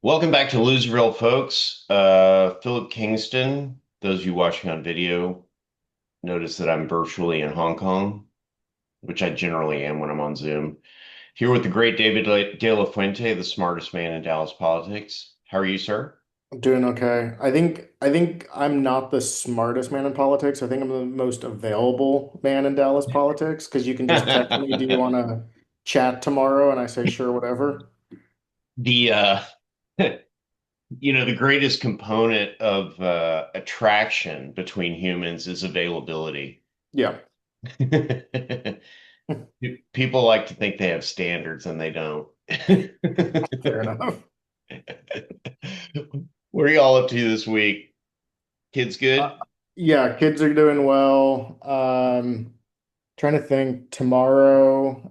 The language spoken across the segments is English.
Welcome back to Loserville, folks. Philip Kingston. Those of you watching on video notice that I'm virtually in Hong Kong, which I generally am when I'm on Zoom. Here with the great David De La Fuente, the smartest man in Dallas politics. How are you, sir? I'm doing okay. I think I'm not the smartest man in politics. I think I'm the most available man in Dallas politics because you can just text me, do you want to chat tomorrow? And I say, sure, whatever. The the greatest component of attraction between humans is availability. Yeah, People like to think they have standards and they don't. fair enough. What are y'all up to this week? Kids Uh, good? yeah, kids are doing well. Trying to think tomorrow.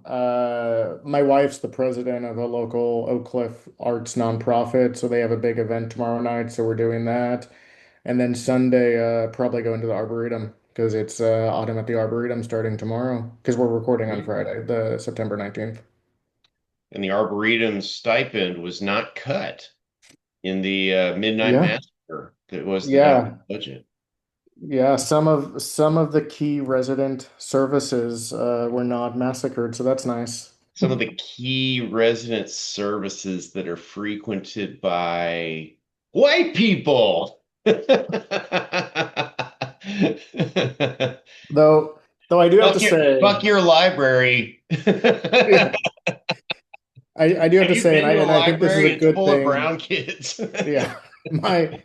My wife's the president of a local Oak Cliff arts nonprofit, so they have a big event tomorrow night, so we're doing that. And then Sunday, probably going to the Arboretum because it's Autumn at the Arboretum starting tomorrow because we're recording on Friday, the September 19th. And the Arboretum stipend was not cut in the Midnight Yeah. Massacre. That was Yeah. the budget. Yeah. Some of the key resident services were not massacred, so that's nice. Some of the key resident services that are frequented by white people. Though I do have to Fuck say, your library. yeah, I do have Have to you say, been to a and I think this is a library? It's good full of thing. brown kids. Yeah. My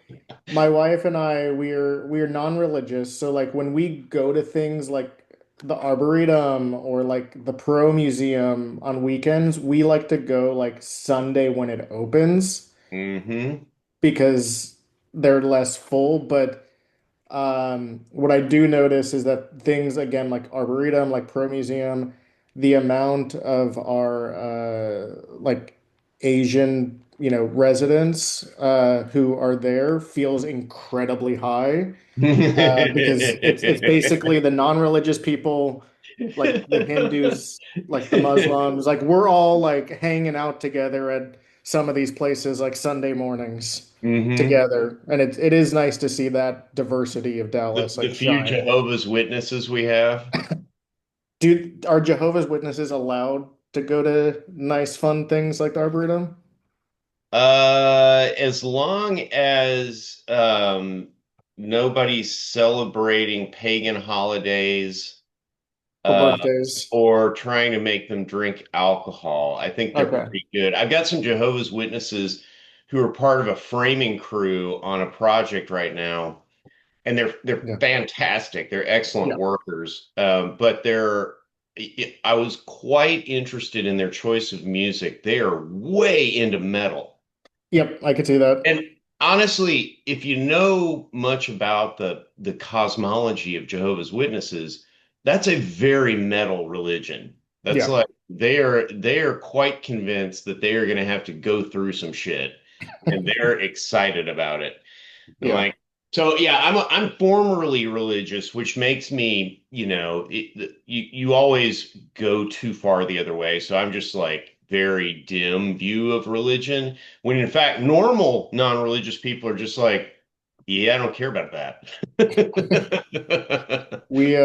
my wife and I, we're non-religious, so like when we go to things like the Arboretum or like the Pro Museum on weekends, we like to go like Sunday when it opens Hmm. because they're less full. But what I do notice is that things again like Arboretum, like Pro Museum, the amount of our like Asian, residents who are there feels incredibly high because it's basically the non-religious people, like the Hindus, like the Muslims, like we're all like hanging out together at some of these places like Sunday mornings Hmm. together, and it is nice to see that diversity of Dallas The like few shine. Jehovah's Witnesses we have. Are Jehovah's Witnesses allowed to go to nice, fun things like the Arboretum As long as nobody's celebrating pagan holidays or uh, birthdays? or trying to make them drink alcohol, I think they're Okay, pretty good. I've got some Jehovah's Witnesses who are part of a framing crew on a project right now, and they're yeah, fantastic. They're excellent yeah, workers, but I was quite interested in their choice of music. They are way into metal. yep, I could see that. And honestly, if you know much about the cosmology of Jehovah's Witnesses, that's a very metal religion. That's Yeah, like they are quite convinced that they are going to have to go through some shit, and they're excited about it. And yeah. like, so yeah, I'm formerly religious, which makes me, you always go too far the other way. So I'm just like very dim view of religion, when in fact normal non-religious people are just like, yeah, I don't care about that. We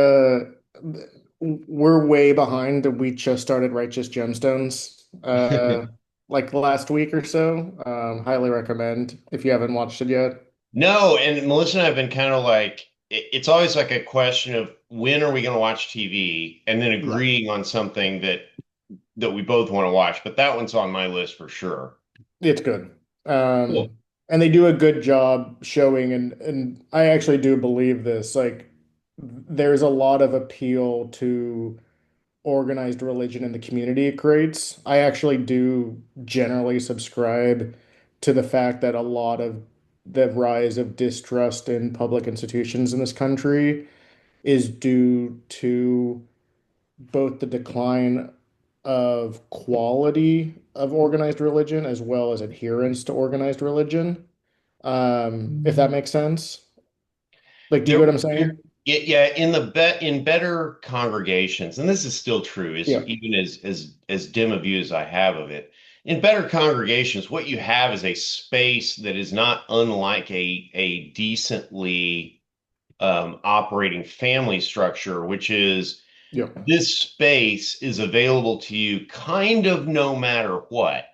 we're way behind. We just started Righteous Gemstones like last week or so. Highly recommend if you haven't watched it yet. No, and Melissa and I have been kind of like, it's always like a question of when are we going to watch TV, and then Yeah, agreeing on something that we both want to watch. But that one's on my list for sure. it's good. Cool. And they do a good job showing and I actually do believe this. Like there's a lot of appeal to organized religion in the community it creates. I actually do generally subscribe to the fact that a lot of the rise of distrust in public institutions in this country is due to both the decline of quality of organized religion as well as adherence to organized religion. If that makes sense. Like, do you There, get what I'm saying? yeah, in better congregations, and this is still true, is Yeah. even as dim a view as I have of it. in better congregations, what you have is a space that is not unlike a decently operating family structure, which is Yep. this space is available to you kind of no matter what.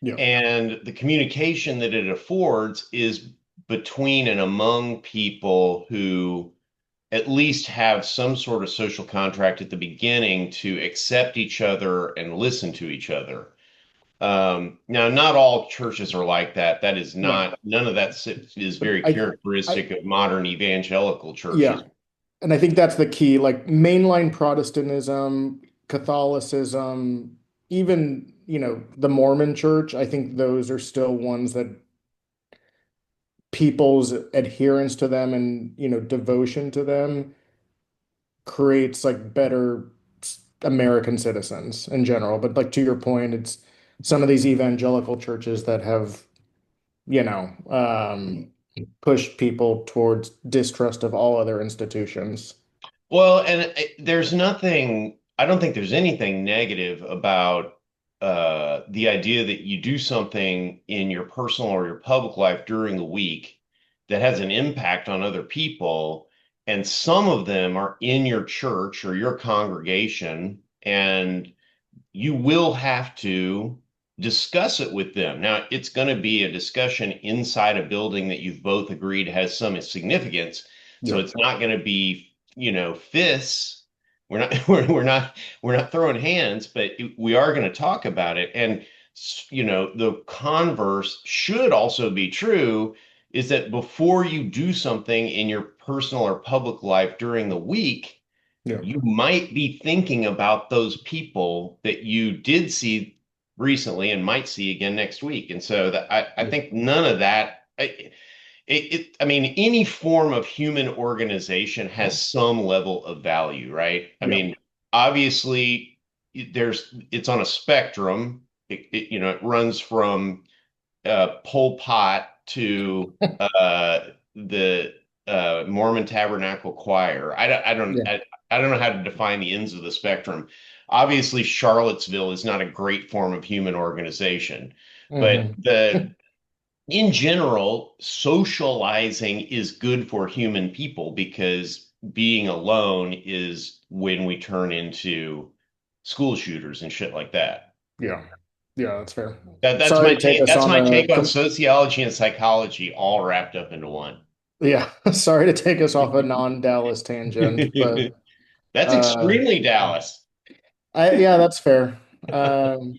Yep. And the communication that it affords is between and among people who at least have some sort of social contract at the beginning to accept each other and listen to each other. Now, not all churches are like that. That is No. not, none of that is But very I characteristic of modern evangelical churches. yeah. And I think that's the key. Like mainline Protestantism, Catholicism, even, the Mormon church, I think those are still ones that people's adherence to them and, devotion to them creates like better American citizens in general. But like to your point, it's some of these evangelical churches that have, pushed people towards distrust of all other institutions. Well, and there's nothing, I don't think there's anything negative about the idea that you do something in your personal or your public life during the week that has an impact on other people. And some of them are in your church or your congregation, and you will have to discuss it with them. Now, it's going to be a discussion inside a building that you've both agreed has some significance. So Yep. it's not going to be, fists. We're not we're not throwing hands, but we are going to talk about it. And the converse should also be true is that before you do something in your personal or public life during the week, Yep. you might be thinking about those people that you did see recently and might see again next week. And so that I Yep. think none of that, I mean, any form of human organization has some level of value, right? I Yep. mean, obviously it's on a spectrum. It runs from Pol Pot to the Mormon Tabernacle Choir. Yeah. I don't know how to define the ends of the spectrum. Obviously, Charlottesville is not a great form of human organization, but Hmm. the in general, socializing is good for human people because being alone is when we turn into school shooters and shit like that. Yeah. Yeah, that's fair. That's Sorry my to take take. us That's on my a take on sociology and psychology all wrapped up into one. yeah, sorry to take us off a non-Dallas tangent, but That's uh extremely Dallas. yeah, that's fair. Um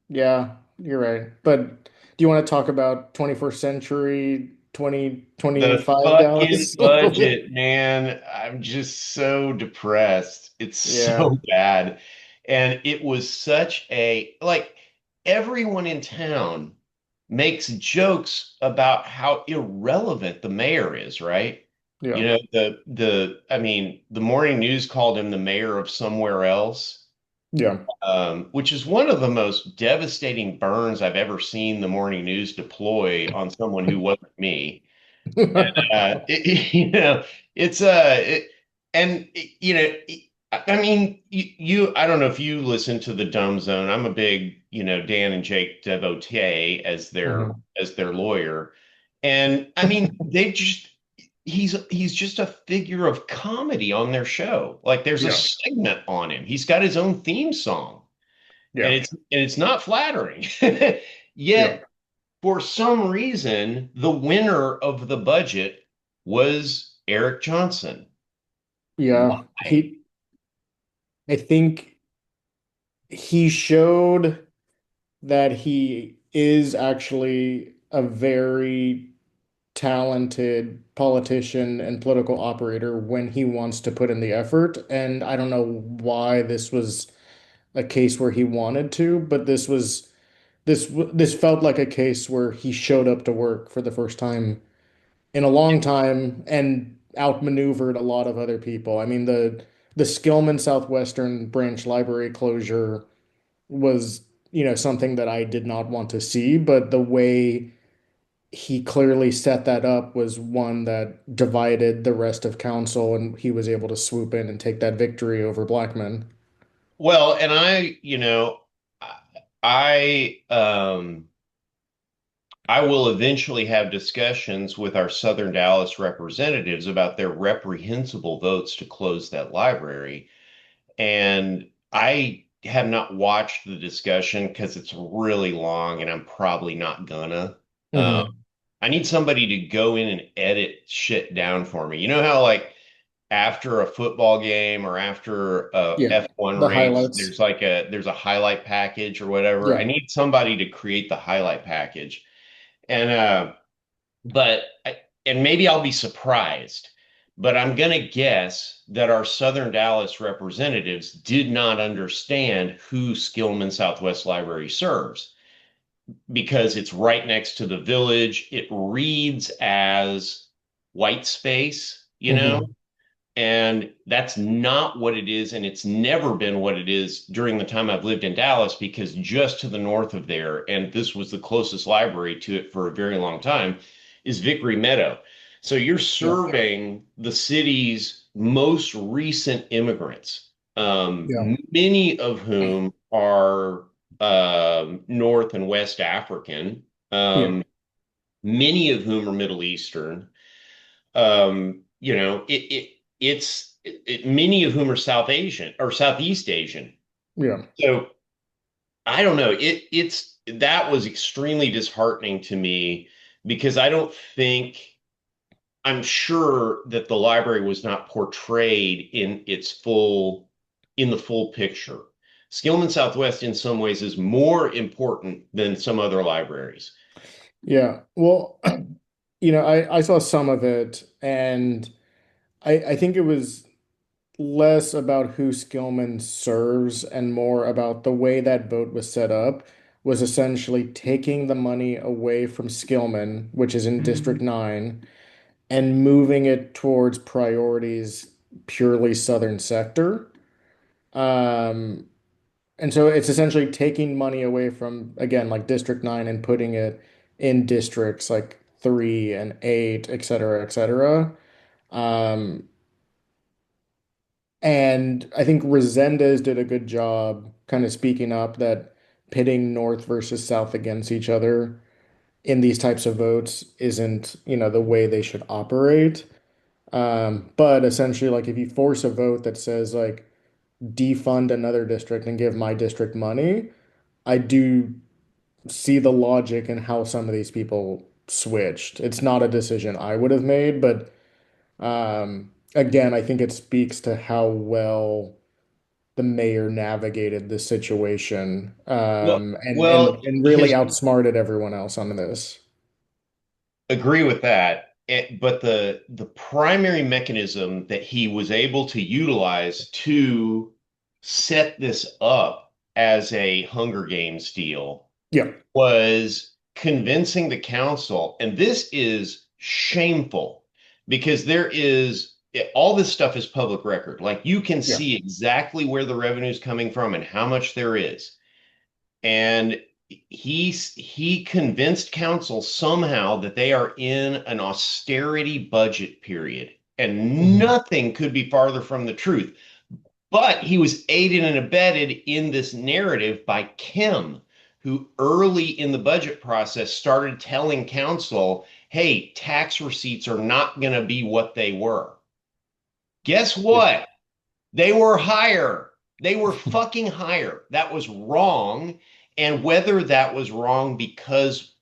yeah, you're right. But do you want to talk about 21st century The 2025 fucking Dallas? budget, man. I'm just so depressed. It's Yeah. so bad. And it was such like everyone in town makes jokes about how irrelevant the mayor is, right? Yeah. I mean, the morning news called him the mayor of somewhere else, Yeah. which is one of the most devastating burns I've ever seen the morning news deploy on someone who wasn't me. You know, it's and I mean, I don't know if you listen to the Dumb Zone. I'm a big, Dan and Jake devotee Mhm. as their lawyer, and I mean, he's just a figure of comedy on their show. Like, there's a Yeah. segment on him. He's got his own theme song, and Yeah. it's not flattering. Yeah. Yet for some reason, the winner of the budget was Eric Johnson. Yeah. Why? I think he showed that he is actually a very talented politician and political operator when he wants to put in the effort. And I don't know why this was a case where he wanted to, but this felt like a case where he showed up to work for the first time in a long time and outmaneuvered a lot of other people. I mean, the Skillman Southwestern branch library closure was, something that I did not want to see, but the way he clearly set that up was one that divided the rest of council, and he was able to swoop in and take that victory over Blackman. Well, and I I will eventually have discussions with our Southern Dallas representatives about their reprehensible votes to close that library. And I have not watched the discussion because it's really long and I'm probably not gonna. Uh, Hmm. I need somebody to go in and edit shit down for me. You know how like after a football game or after a Yeah. F1 The race, highlights. there's a highlight package or whatever. I Yeah. need somebody to create the highlight package. And but and maybe I'll be surprised, but I'm gonna guess that our Southern Dallas representatives did not understand who Skillman Southwest Library serves because it's right next to the village. It reads as white space, you know? Hmm. And that's not what it is. And it's never been what it is during the time I've lived in Dallas, because just to the north of there, and this was the closest library to it for a very long time, is Vickery Meadow. So you're Yeah. serving the city's most recent immigrants, Yeah. many of whom are North and West African, Yeah. many of whom are Middle Eastern. Many of whom are South Asian or Southeast Asian. Yeah. So I don't know. It's that was extremely disheartening to me because I'm sure that the library was not portrayed in the full picture. Skillman Southwest in some ways is more important than some other libraries. Yeah. Well, I saw some of it, and I think it was less about who Skillman serves and more about the way that vote was set up was essentially taking the money away from Skillman, which is in District 9, and moving it towards priorities purely Southern sector. Um, and so it's essentially taking money away from, again, like District 9 and putting it in districts like 3 and 8, et cetera, et cetera. Um, And I think Resendez did a good job kind of speaking up that pitting North versus South against each other in these types of votes isn't, the way they should operate. But essentially, like if you force a vote that says like defund another district and give my district money, I do see the logic in how some of these people switched. It's not a decision I would have made, but again, I think it speaks to how well the mayor navigated the situation and Well, really his outsmarted everyone else on this. agree with that. But the primary mechanism that he was able to utilize to set this up as a Hunger Games deal Yeah, was convincing the council, and this is shameful because all this stuff is public record. Like you can yeah, see exactly where the revenue is coming from and how much there is. And he convinced council somehow that they are in an austerity budget period, and mhm, nothing could be farther from the truth. But he was aided and abetted in this narrative by Kim, who early in the budget process started telling council, hey, tax receipts are not going to be what they were. Guess yeah, what? They were higher. They were fucking higher. That was wrong. And whether that was wrong because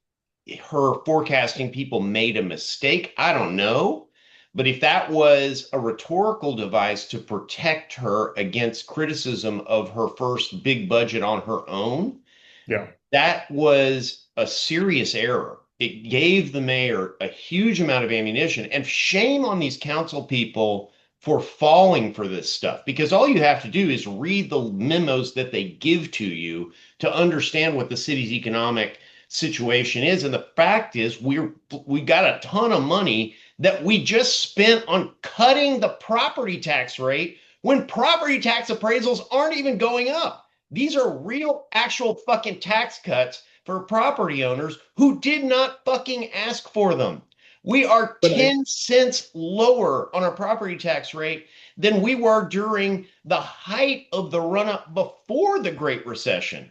her forecasting people made a mistake, I don't know. But if that was a rhetorical device to protect her against criticism of her first big budget on her own, yeah. that was a serious error. It gave the mayor a huge amount of ammunition, and shame on these council people for falling for this stuff, because all you have to do is read the memos that they give to you to understand what the city's economic situation is. And the fact is, we got a ton of money that we just spent on cutting the property tax rate when property tax appraisals aren't even going up. These are real, actual fucking tax cuts for property owners who did not fucking ask for them. We are But I 10 cents lower on our property tax rate than we were during the height of the run up before the Great Recession.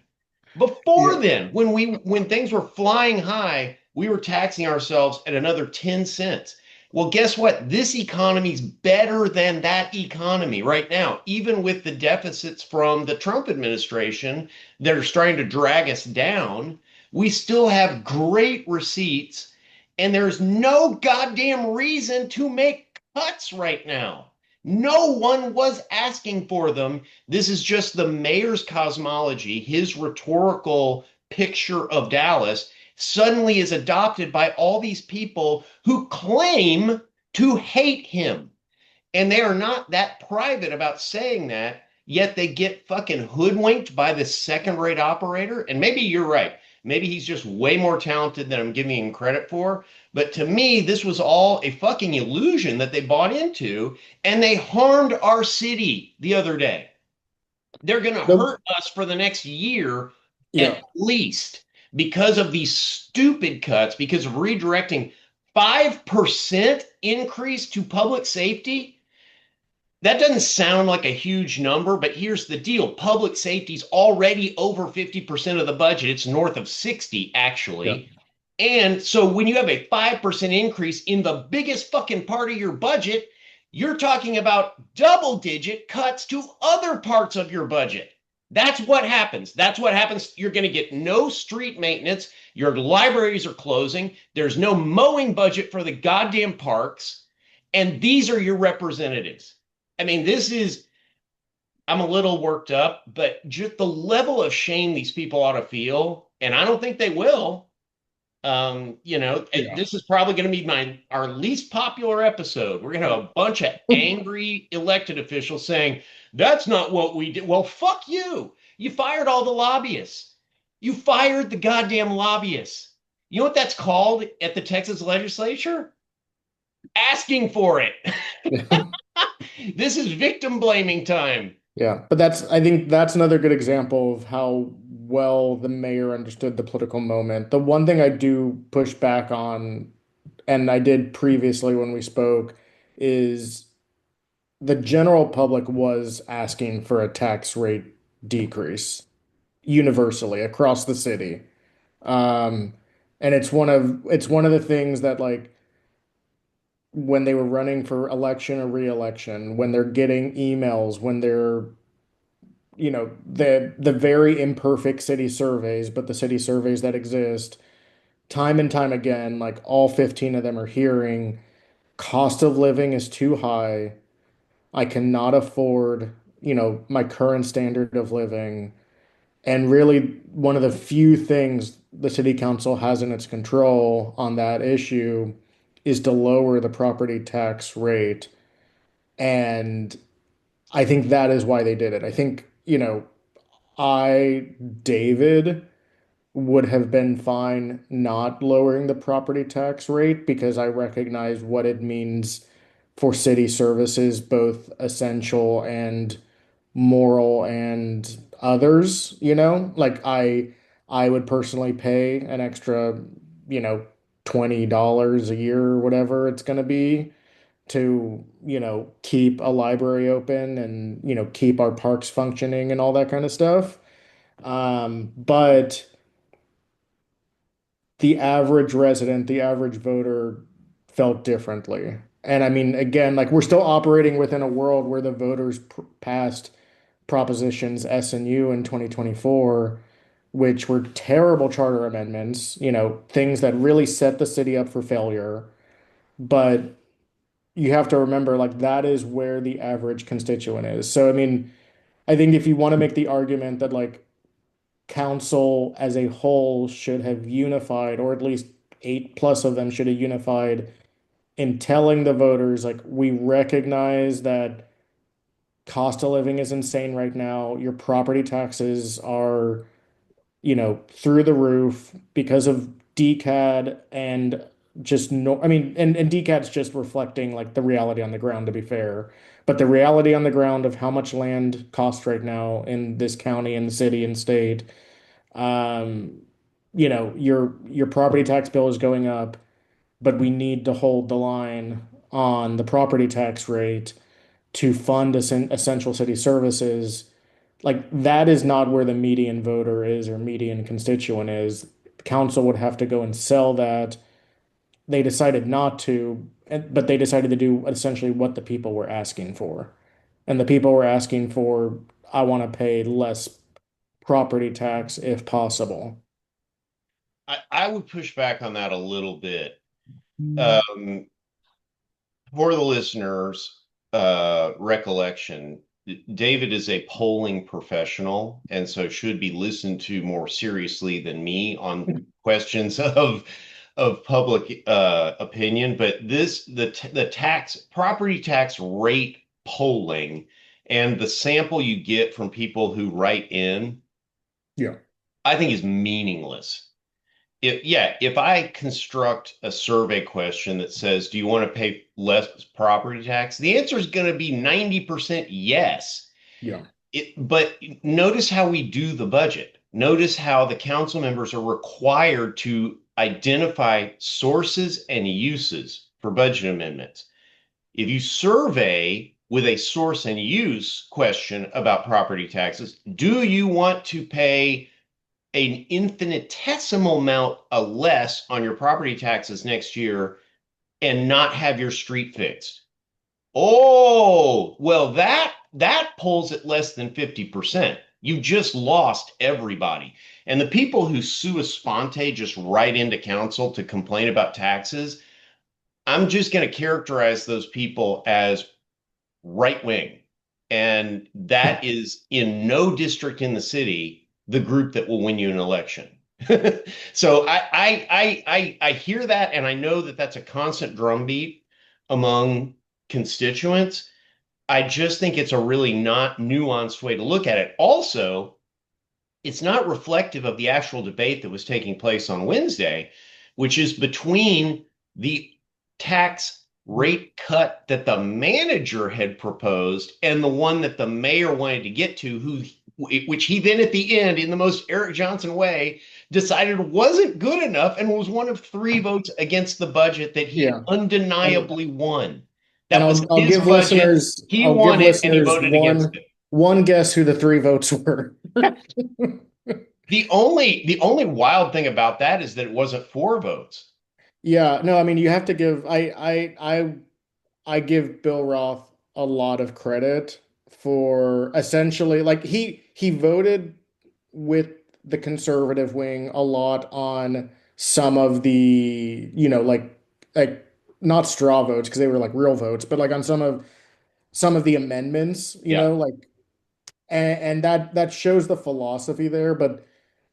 Before Yeah. then, when things were flying high, we were taxing ourselves at another 10 cents. Well, guess what? This economy's better than that economy right now, even with the deficits from the Trump administration that are trying to drag us down. We still have great receipts, and there's no goddamn reason to make cuts right now. No one was asking for them. This is just the mayor's cosmology, his rhetorical picture of Dallas suddenly is adopted by all these people who claim to hate him. And they are not that private about saying that, yet they get fucking hoodwinked by this second rate operator. And maybe you're right. Maybe he's just way more talented than I'm giving him credit for. But to me, this was all a fucking illusion that they bought into, and they harmed our city the other day. They're going to The, hurt us for the next year yeah. at least because of these stupid cuts, because of redirecting 5% increase to public safety. That doesn't sound like a huge number, but here's the deal. Public safety's already over 50% of the budget. It's north of 60, Yeah. actually. And so when you have a 5% increase in the biggest fucking part of your budget, you're talking about double digit cuts to other parts of your budget. That's what happens. That's what happens. You're going to get no street maintenance. Your libraries are closing. There's no mowing budget for the goddamn parks. And these are your representatives. I mean, I'm a little worked up, but just the level of shame these people ought to feel, and I don't think they will. Yeah. This is probably going to be our least popular episode. We're going to have a bunch of angry elected officials saying, that's not what we did. Well, fuck you. You fired all the lobbyists. You fired the goddamn lobbyists. You know what that's called at the Texas legislature? Asking for it. This is victim blaming time. Yeah, but I think that's another good example of how well the mayor understood the political moment. The one thing I do push back on, and I did previously when we spoke, is the general public was asking for a tax rate decrease universally across the city. Um, and it's one of the things that like when they were running for election or re-election, when they're getting emails, when they're the very imperfect city surveys, but the city surveys that exist time and time again, like all 15 of them are hearing cost of living is too high. I cannot afford, my current standard of living. And really, one of the few things the city council has in its control on that issue is to lower the property tax rate. And I think that is why they did it. I think, David would have been fine not lowering the property tax rate because I recognize what it means for city services, both essential and moral and others, like I would personally pay an extra, you know, $20 a year or whatever it's going to be to, keep a library open and, keep our parks functioning and all that kind of stuff. But the average resident, the average voter felt differently. And I mean, again, like we're still operating within a world where the voters passed propositions S and U in 2024, which were terrible charter amendments, things that really set the city up for failure. But you have to remember, like, that is where the average constituent is. So, I mean, I think if you want to make the argument that, like, council as a whole should have unified, or at least eight plus of them should have unified in telling the voters, like, we recognize that cost of living is insane right now. Your property taxes are, through the roof because of DCAD and just no, I mean, and DCAD's just reflecting like the reality on the ground, to be fair. But the reality on the ground of how much land costs right now in this county and city and state, um, your property tax bill is going up, but we need to hold the line on the property tax rate to fund essential city services. Like that is not where the median voter is or median constituent is. Council would have to go and sell that. They decided not to, but they decided to do essentially what the people were asking for. And the people were asking for, I want to pay less property tax if possible. I would push back on that a little bit. Um, for the listeners' recollection, David is a polling professional, and so should be listened to more seriously than me on questions of public opinion. But the tax property tax rate polling and the sample you get from people who write in, Yeah, I think is meaningless. If I construct a survey question that says, do you want to pay less property tax? The answer is going to be 90% yes. yeah, But notice how we do the budget. Notice how the council members are required to identify sources and uses for budget amendments. If you survey with a source and use question about property taxes, do you want to pay an infinitesimal amount less on your property taxes next year and not have your street fixed? Oh, well, that pulls at less than 50%. You just lost everybody. And the people who sua sponte just write into council to complain about taxes, I'm just going to characterize those people as right wing. And that is in no district in the city the group that will win you an election. So I hear that, and I know that that's a constant drumbeat among constituents. I just think it's a really not nuanced way to look at it. Also, it's not reflective of the actual debate that was taking place on Wednesday, which is between the tax rate cut that the manager had proposed and the one that the mayor wanted to get to, which he then at the end, in the most Eric Johnson way, decided wasn't good enough and was one of three votes against the budget that he yeah. And undeniably won. and That was I'll his give budget. listeners He I'll give won it and he listeners voted against it. one guess who the three votes were. The only wild thing about that is that it wasn't four votes. Yeah, no, I mean you have to give I give Bill Roth a lot of credit for essentially like he voted with the conservative wing a lot on some of the, like not straw votes because they were like real votes, but like on some of the amendments, Yeah. like and that shows the philosophy there, but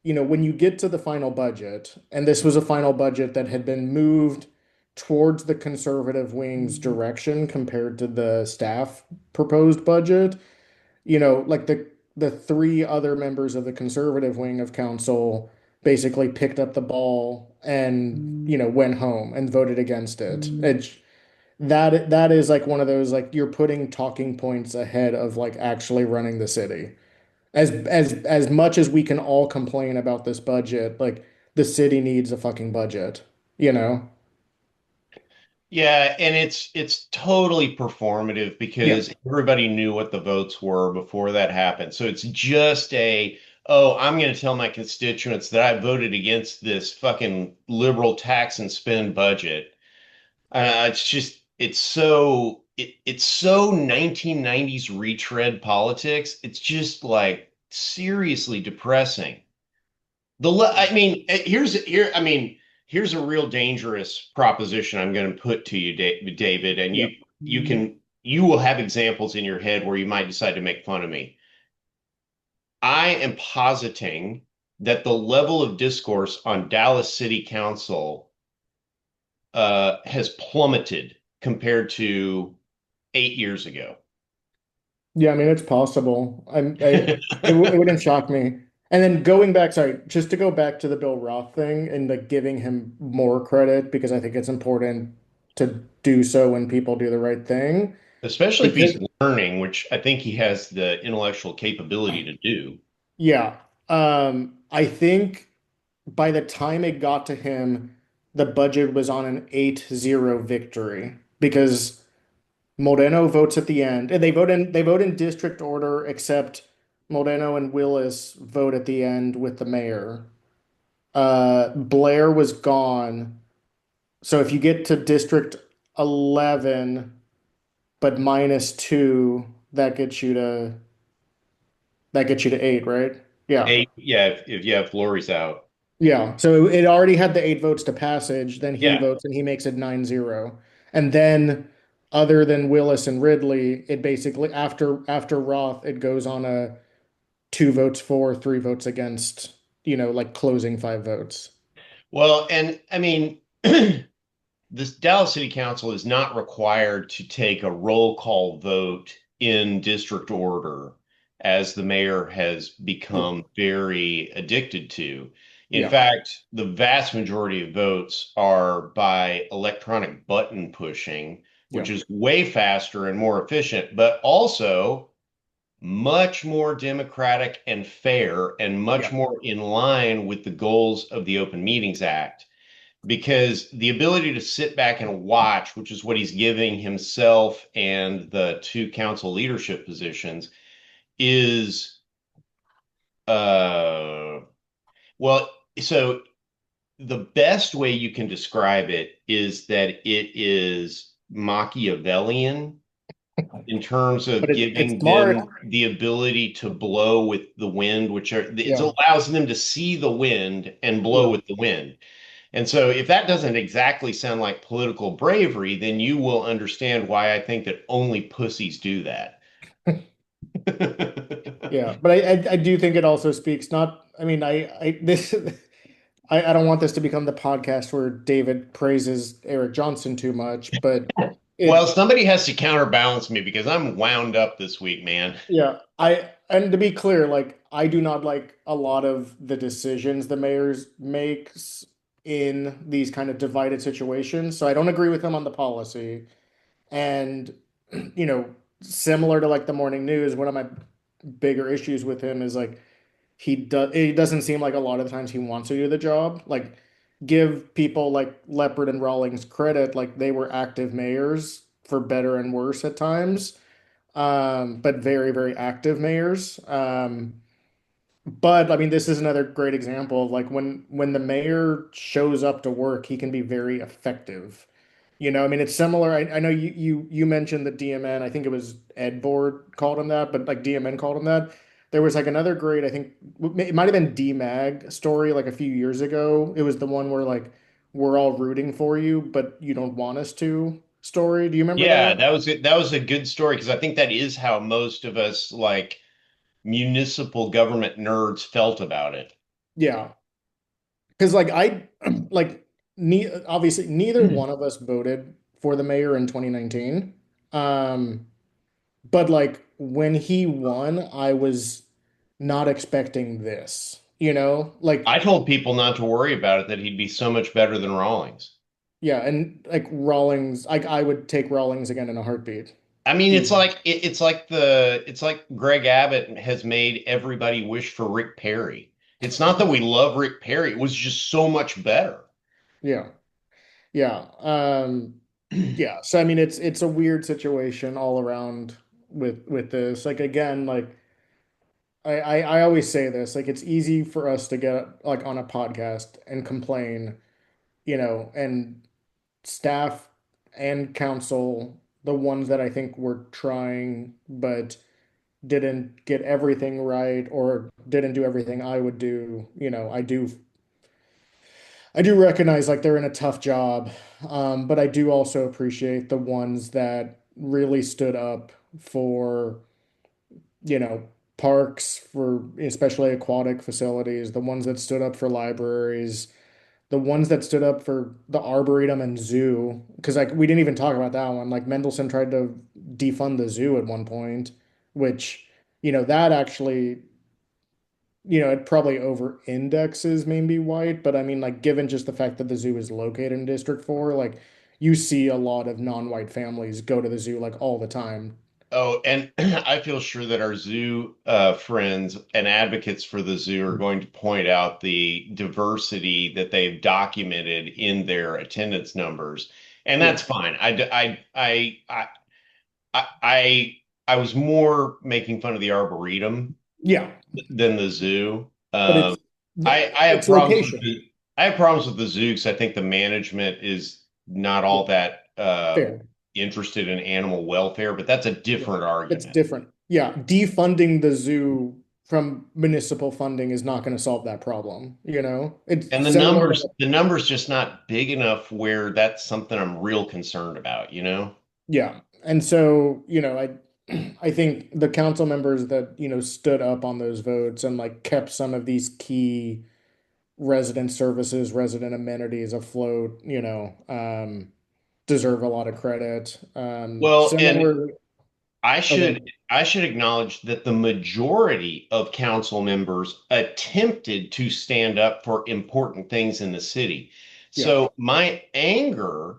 when you get to the final budget, and this was a final budget that had been moved towards the conservative wing's direction compared to the staff proposed budget, like the three other members of the conservative wing of council basically picked up the ball and went home and voted against it. That is like one of those like you're putting talking points ahead of like actually running the city. As much as we can all complain about this budget, like the city needs a fucking budget, you know? Yeah, and it's totally performative Yeah. because everybody knew what the votes were before that happened. So it's just oh, I'm going to tell my constituents that I voted against this fucking liberal tax and spend budget. It's so 1990s retread politics. It's just like seriously depressing. I mean, here's a real dangerous proposition I'm going to put to you, David, and Yeah. you will have examples in your head where you might decide to make fun of me. I am positing that the level of discourse on Dallas City Council has plummeted compared to 8 years ago. Yeah, I mean it's possible. It wouldn't shock me. And then going back, sorry, just to go back to the Bill Roth thing and like giving him more credit because I think it's important to do so when people do the right thing. Especially if Because he's learning, which I think he has the intellectual capability to do. yeah, I think by the time it got to him, the budget was on an 8-0 victory because Moreno votes at the end, and they vote in district order, except Modeno and Willis vote at the end with the mayor. Blair was gone. So if you get to District 11, but -2, that gets you to 8, right? Yeah. Eight, yeah, if you have Lori's out. Yeah. So it already had the 8 votes to passage, then he Yeah. votes and he makes it 9-0. And then other than Willis and Ridley, it basically after Roth, it goes on a 2 votes for, 3 votes against, like closing 5 votes. Well, and I mean, this Dallas City Council is not required to take a roll call vote in district order, as the mayor has Yeah. become very addicted to. In Yeah. fact, the vast majority of votes are by electronic button pushing, Yeah. which is way faster and more efficient, but also much more democratic and fair and much Yeah. more in line with the goals of the Open Meetings Act, because the ability to sit back and watch, which is what he's giving himself and the two council leadership positions, is uh well, so the best way you can describe it is that it is Machiavellian in terms But of it's giving smart. them the ability to blow with the wind, it Yeah. allows them to see the wind and blow Yeah. with the wind. And so, if that doesn't exactly sound like political bravery, then you will understand why I think that only pussies do that. Yeah. But I do think it also speaks not, I mean, I don't want this to become the podcast where David praises Eric Johnson too much, but Well, it, somebody has to counterbalance me because I'm wound up this week, man. yeah, and to be clear, like, I do not like a lot of the decisions the mayor's makes in these kind of divided situations. So I don't agree with him on the policy. And, you know, similar to like the morning news, one of my bigger issues with him is like it doesn't seem like a lot of the times he wants to do the job. Like, give people like Leopard and Rawlings credit, like they were active mayors for better and worse at times, but very, very active mayors. But I mean, this is another great example of like when the mayor shows up to work, he can be very effective. I mean, it's similar. I know you mentioned the DMN. I think it was Ed Board called him that, but like DMN called him that. There was like another great, I think it might have been DMAG story like a few years ago. It was the one where like we're all rooting for you, but you don't want us to story. Do you remember Yeah, that? that was it. That was a good story because I think that is how most of us, like municipal government nerds, felt about it. Yeah. Because like like obviously neither one of us voted for the mayor in 2019. Um, but like when he won, I was not expecting this, like I told people not to worry about it, that he'd be so much better than Rawlings. yeah, and like Rawlings, like I would take Rawlings again in a heartbeat. I mean, Easy. it's like Greg Abbott has made everybody wish for Rick Perry. It's not that we love Rick Perry; it was just so much better. Yeah. Yeah. Yeah. So I mean it's a weird situation all around with this. Like again, like I always say this, like it's easy for us to get like on a podcast and complain, and staff and council, the ones that I think were trying but didn't get everything right or didn't do everything I would do, I do recognize like they're in a tough job. But I do also appreciate the ones that really stood up for, you know, parks, for especially aquatic facilities, the ones that stood up for libraries, the ones that stood up for the Arboretum and zoo. Because like we didn't even talk about that one. Like Mendelsohn tried to defund the zoo at one point, which, that actually, it probably over indexes maybe white, but I mean, like, given just the fact that the zoo is located in District 4, like, you see a lot of non-white families go to the zoo like all the time. Oh, and I feel sure that our zoo friends and advocates for the zoo are going to point out the diversity that they've documented in their attendance numbers, and Yeah. that's fine. I was more making fun of the Arboretum. Yeah, than the zoo. but it's I have it's problems with location. I have problems with the zoo because I think the management is not Yeah, all that fair. interested in animal welfare, but that's a Yeah, different it's argument. different. Yeah, defunding the zoo from municipal funding is not going to solve that problem. And It's similar to the numbers just not big enough where that's something I'm real concerned about, you know? yeah. And so, I think the council members that, stood up on those votes and like kept some of these key resident services, resident amenities afloat, deserve a lot of credit. Well, and Similarly, I okay, should I should acknowledge that the majority of council members attempted to stand up for important things in the city. yeah, So my anger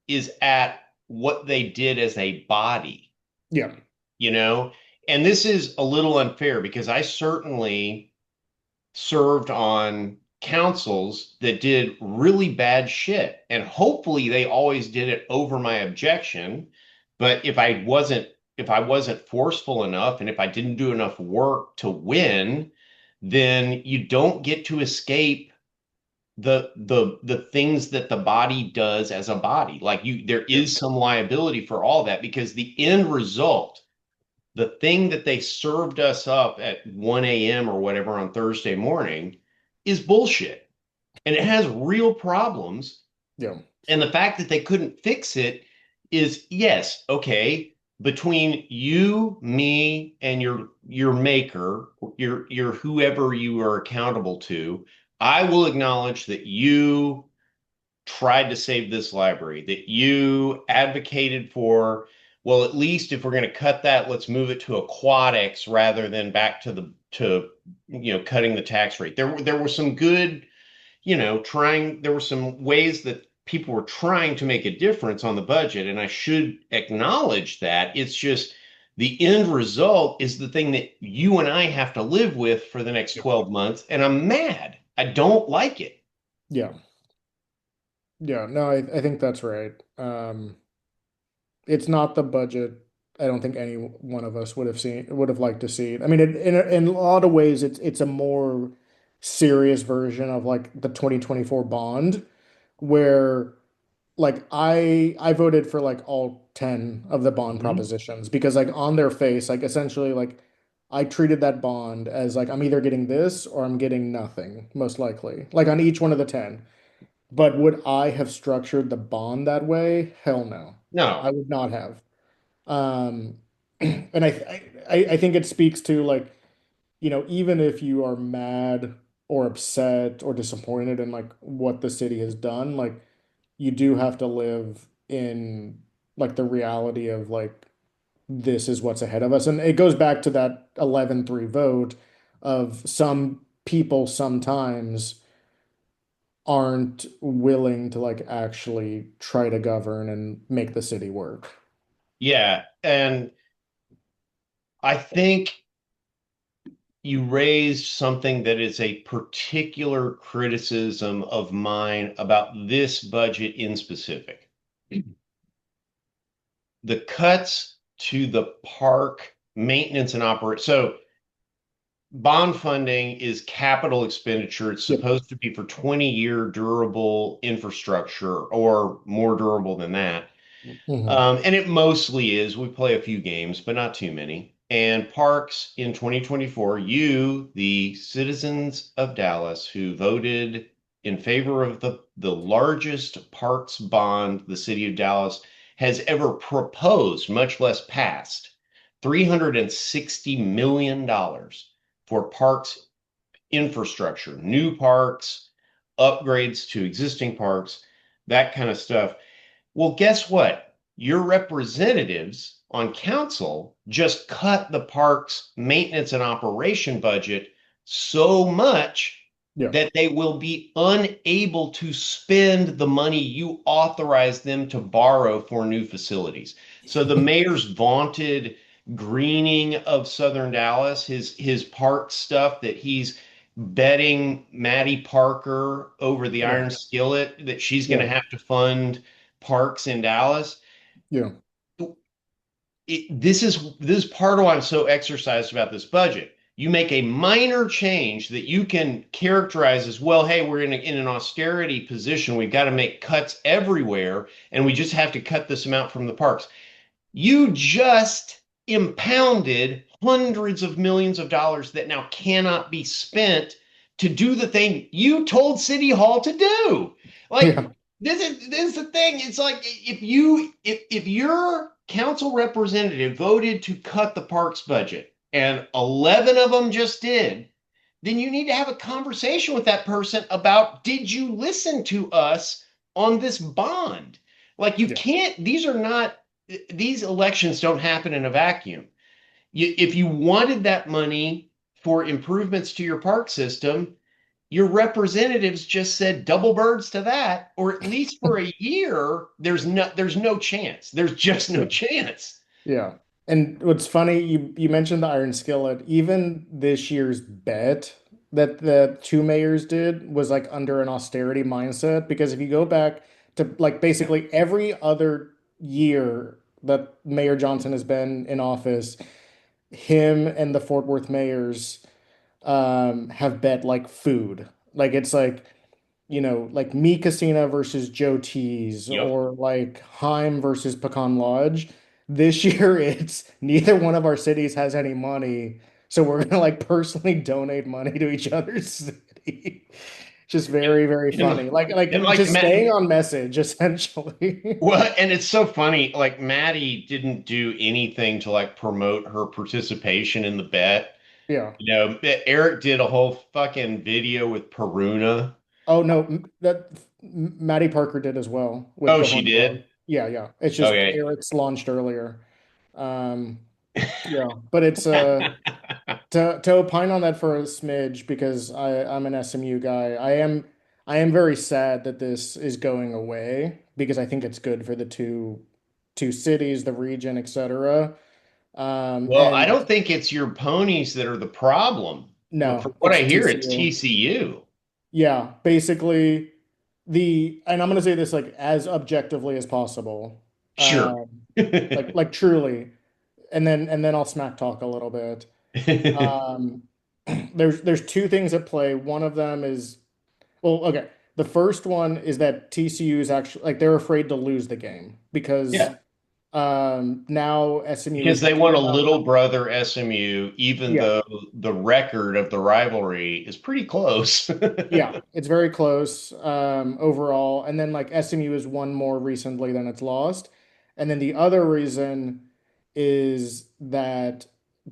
is at what they did as a body, yeah, you know? And this is a little unfair because I certainly served on councils that did really bad shit. And hopefully they always did it over my objection. But if I wasn't forceful enough and if I didn't do enough work to win, then you don't get to escape the things that the body does as a body. Like there yeah, is some liability for all that because the end result, the thing that they served us up at 1 a.m. or whatever on Thursday morning is bullshit. And it has real problems. yeah, And the fact that they couldn't fix it is, yes, okay, between you, me, and your maker, your whoever you are accountable to, I will acknowledge that you tried to save this library, that you advocated for, well, at least if we're going to cut that, let's move it to aquatics rather than back to cutting the tax rate. There were some good, there were some ways that people were trying to make a difference on the budget, and I should acknowledge that. It's just the end result is the thing that you and I have to live with for the next yeah, 12 months, and I'm mad. I don't like it. yeah. Yeah, no, I think that's right. It's not the budget I don't think any one of us would have liked to see it. I mean, in a lot of ways, it's a more serious version of like the 2024 bond, where like I voted for like all 10 of the bond Mhm. propositions because like on their face, like essentially like I treated that bond as like I'm either getting this or I'm getting nothing, most likely. Like on each one of the 10. But would I have structured the bond that way? Hell no. I No. would not have. Um, and I think it speaks to like, even if you are mad or upset or disappointed in like what the city has done, like you do have to live in like the reality of like this is what's ahead of us. And it goes back to that 11-3 vote of some people sometimes aren't willing to like actually try to govern and make the city work. Yeah. And I think you raised something that is a particular criticism of mine about this budget in specific. The cuts to the park maintenance and operate. So bond funding is capital expenditure. It's Yep. supposed to be for 20-year durable infrastructure or more durable than that. Hmm. And it mostly is. We play a few games, but not too many. And parks in 2024, you, the citizens of Dallas who voted in favor of the largest parks bond the city of Dallas has ever proposed, much less passed, $360 million for parks infrastructure, new parks, upgrades to existing parks, that kind of stuff. Well, guess what? Your representatives on council just cut the park's maintenance and operation budget so much Yeah. that they will be unable to spend the money you authorize them to borrow for new facilities. So the mayor's vaunted greening of Southern Dallas, his park stuff that he's betting Maddie Parker over the Yeah. Iron Skillet that she's going to Yeah. have to fund parks in Dallas. Yeah. This is part of why I'm so exercised about this budget. You make a minor change that you can characterize as, well, hey, we're in an austerity position. We've got to make cuts everywhere, and we just have to cut this amount from the parks. You just impounded hundreds of millions of dollars that now cannot be spent to do the thing you told City Hall to do. Like, Yeah. this is the thing. It's like if your council representative voted to cut the parks budget and 11 of them just did, then you need to have a conversation with that person about, did you listen to us on this bond? Like, you Yeah. can't, these elections don't happen in a vacuum. If you wanted that money for improvements to your park system, your representatives just said double birds to that, or at least for a year, there's no chance. There's just no Yeah. chance. Yeah. And what's funny, you mentioned the Iron Skillet. Even this year's bet that the two mayors did was like under an austerity mindset. Because if you go back to like basically every other year that Mayor Johnson has been in office, him and the Fort Worth mayors have bet like food. Like it's like like Me Casino versus Joe T's Yep. or like Heim versus Pecan Lodge. This year, it's neither one of our cities has any money, so we're gonna like personally donate money to each other's city. Just very, very And, funny. Like and like just Matt, staying on message, essentially. well, and it's so funny. Like Maddie didn't do anything to like promote her participation in the bet. Yeah. Eric did a whole fucking video with Peruna. Oh no, that Maddie Parker did as well with Oh, the she horn dog. did? Yeah, yeah. It's just Okay. Eric's launched earlier. Um, yeah, but it's to opine on that for a smidge because I'm an SMU guy. I am very sad that this is going away because I think it's good for the two cities, the region, etc. Well, I And don't think it's your ponies that are the problem. no, From what it's I hear, it's TCU. TCU. Yeah, basically and I'm gonna say this like as objectively as possible. Sure. Like truly, and then I'll smack talk a little bit. Um, there's two things at play. One of them is, well, okay. The first one is that TCU is actually like they're afraid to lose the game because Yeah. now SMU is Because they good want a enough. little brother SMU, even Yeah, though the record of the rivalry is pretty close. yeah, it's very close overall. And then like SMU has won more recently than it's lost. And then the other reason is that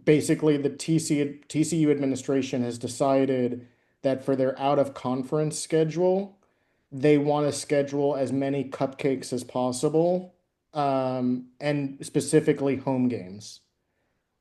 basically the TCU administration has decided that for their out of conference schedule, they want to schedule as many cupcakes as possible, and specifically home games.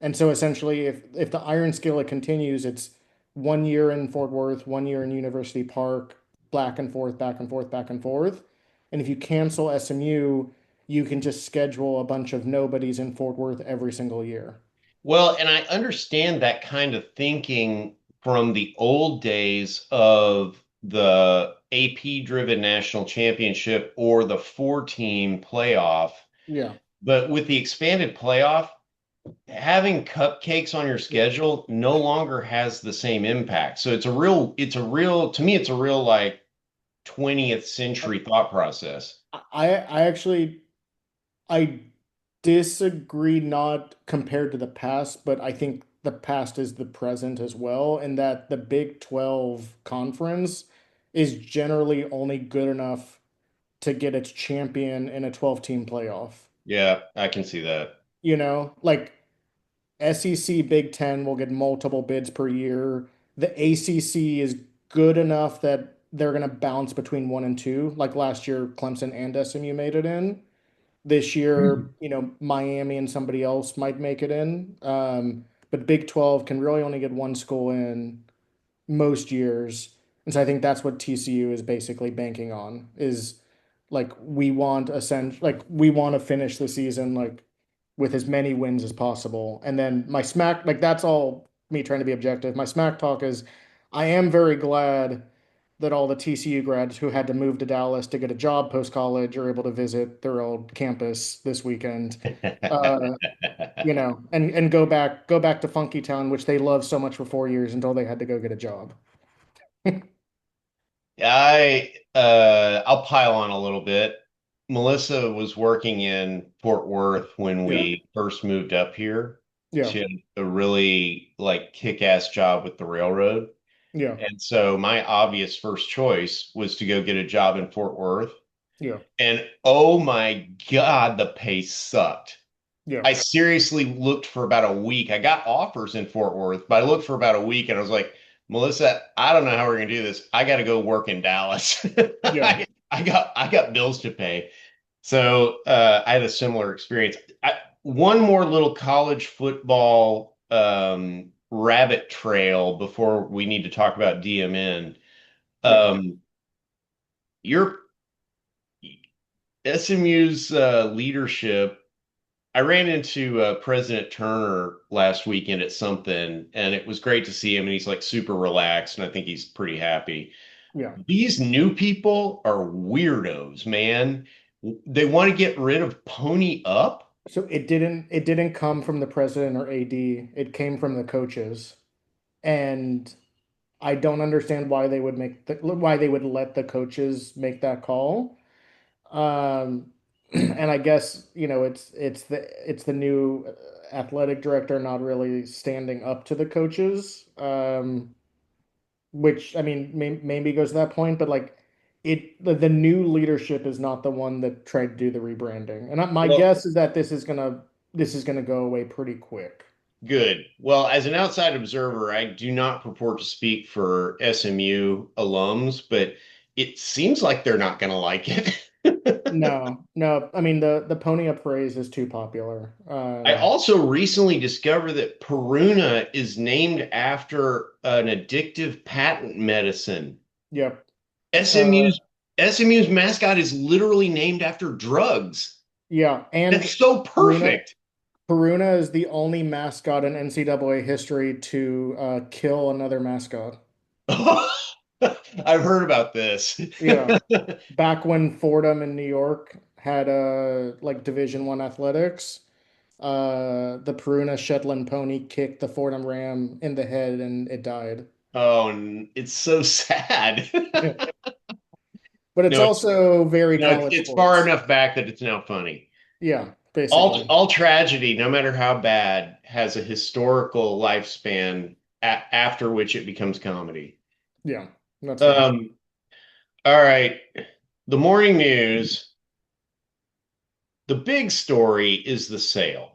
And so essentially, if the iron skillet continues, it's 1 year in Fort Worth, 1 year in University Park, back and forth, back and forth, back and forth. And if you cancel SMU, you can just schedule a bunch of nobodies in Fort Worth every single year. Well, and I understand that kind of thinking from the old days of the AP driven national championship or the four-team playoff. Yeah. But with the expanded playoff, having cupcakes on your Yeah. schedule no longer has the same impact. So to me, it's a real like 20th century thought process. I actually I disagree not compared to the past, but I think the past is the present as well, in that the Big 12 conference is generally only good enough to get its champion in a 12-team playoff. Yeah, I can see that. Like SEC Big Ten will get multiple bids per year. The ACC is good enough that they're going to bounce between one and two. Like last year, Clemson and SMU made it in. This year, Miami and somebody else might make it in. But Big 12 can really only get one school in most years. And so I think that's what TCU is basically banking on is like we want to finish the season like with as many wins as possible. And then my smack, like that's all me trying to be objective. My smack talk is I am very glad that all the TCU grads who had to move to Dallas to get a job post college are able to visit their old campus this weekend. Uh, and go back to Funky Town, which they loved so much for 4 years until they had to go get a job. I'll pile on a little bit. Melissa was working in Fort Worth when Yeah, we first moved up here. yeah, She had a really like kick-ass job with the railroad. yeah, And so my obvious first choice was to go get a job in Fort Worth. yeah, And oh my God, the pay sucked. yeah, I seriously looked for about a week. I got offers in Fort Worth, but I looked for about a week and I was like, Melissa, I don't know how we're gonna do this. I gotta go work in Dallas. yeah. I got bills to pay. So I had a similar experience. One more little college football rabbit trail before we need to talk about DMN. Yeah. Your SMU's leadership. I ran into President Turner last weekend at something, and it was great to see him. And he's like super relaxed, and I think he's pretty happy. Yeah. These new people are weirdos, man. They want to get rid of Pony Up. So it didn't come from the president or AD. It came from the coaches. And I don't understand why they would let the coaches make that call. And I guess, it's the new athletic director not really standing up to the coaches. Which I mean maybe goes to that point, but like the new leadership is not the one that tried to do the rebranding. And my Well, guess is that this is gonna go away pretty quick. good. Well, as an outside observer, I do not purport to speak for SMU alums, but it seems like they're not going to like it. No, no, I mean the pony up phrase is too popular. I also recently discovered that Peruna is named after an addictive patent medicine. Yep. Uh, SMU's mascot is literally named after drugs. yeah, and That's so Peruna perfect. Peruna is the only mascot in NCAA history to kill another mascot. I've heard about this. Yeah. Back when Fordham in New York had like Division 1 athletics, the Peruna Shetland pony kicked the Fordham Ram in the head and it died. Oh, it's so sad. Yeah. But it's No, also very college it's far sports. enough back that it's now funny. Yeah, All basically. all tragedy, no matter how bad, has a historical lifespan after which it becomes comedy. Yeah, that's fair. Um, all right. The morning news, the big story is the sale.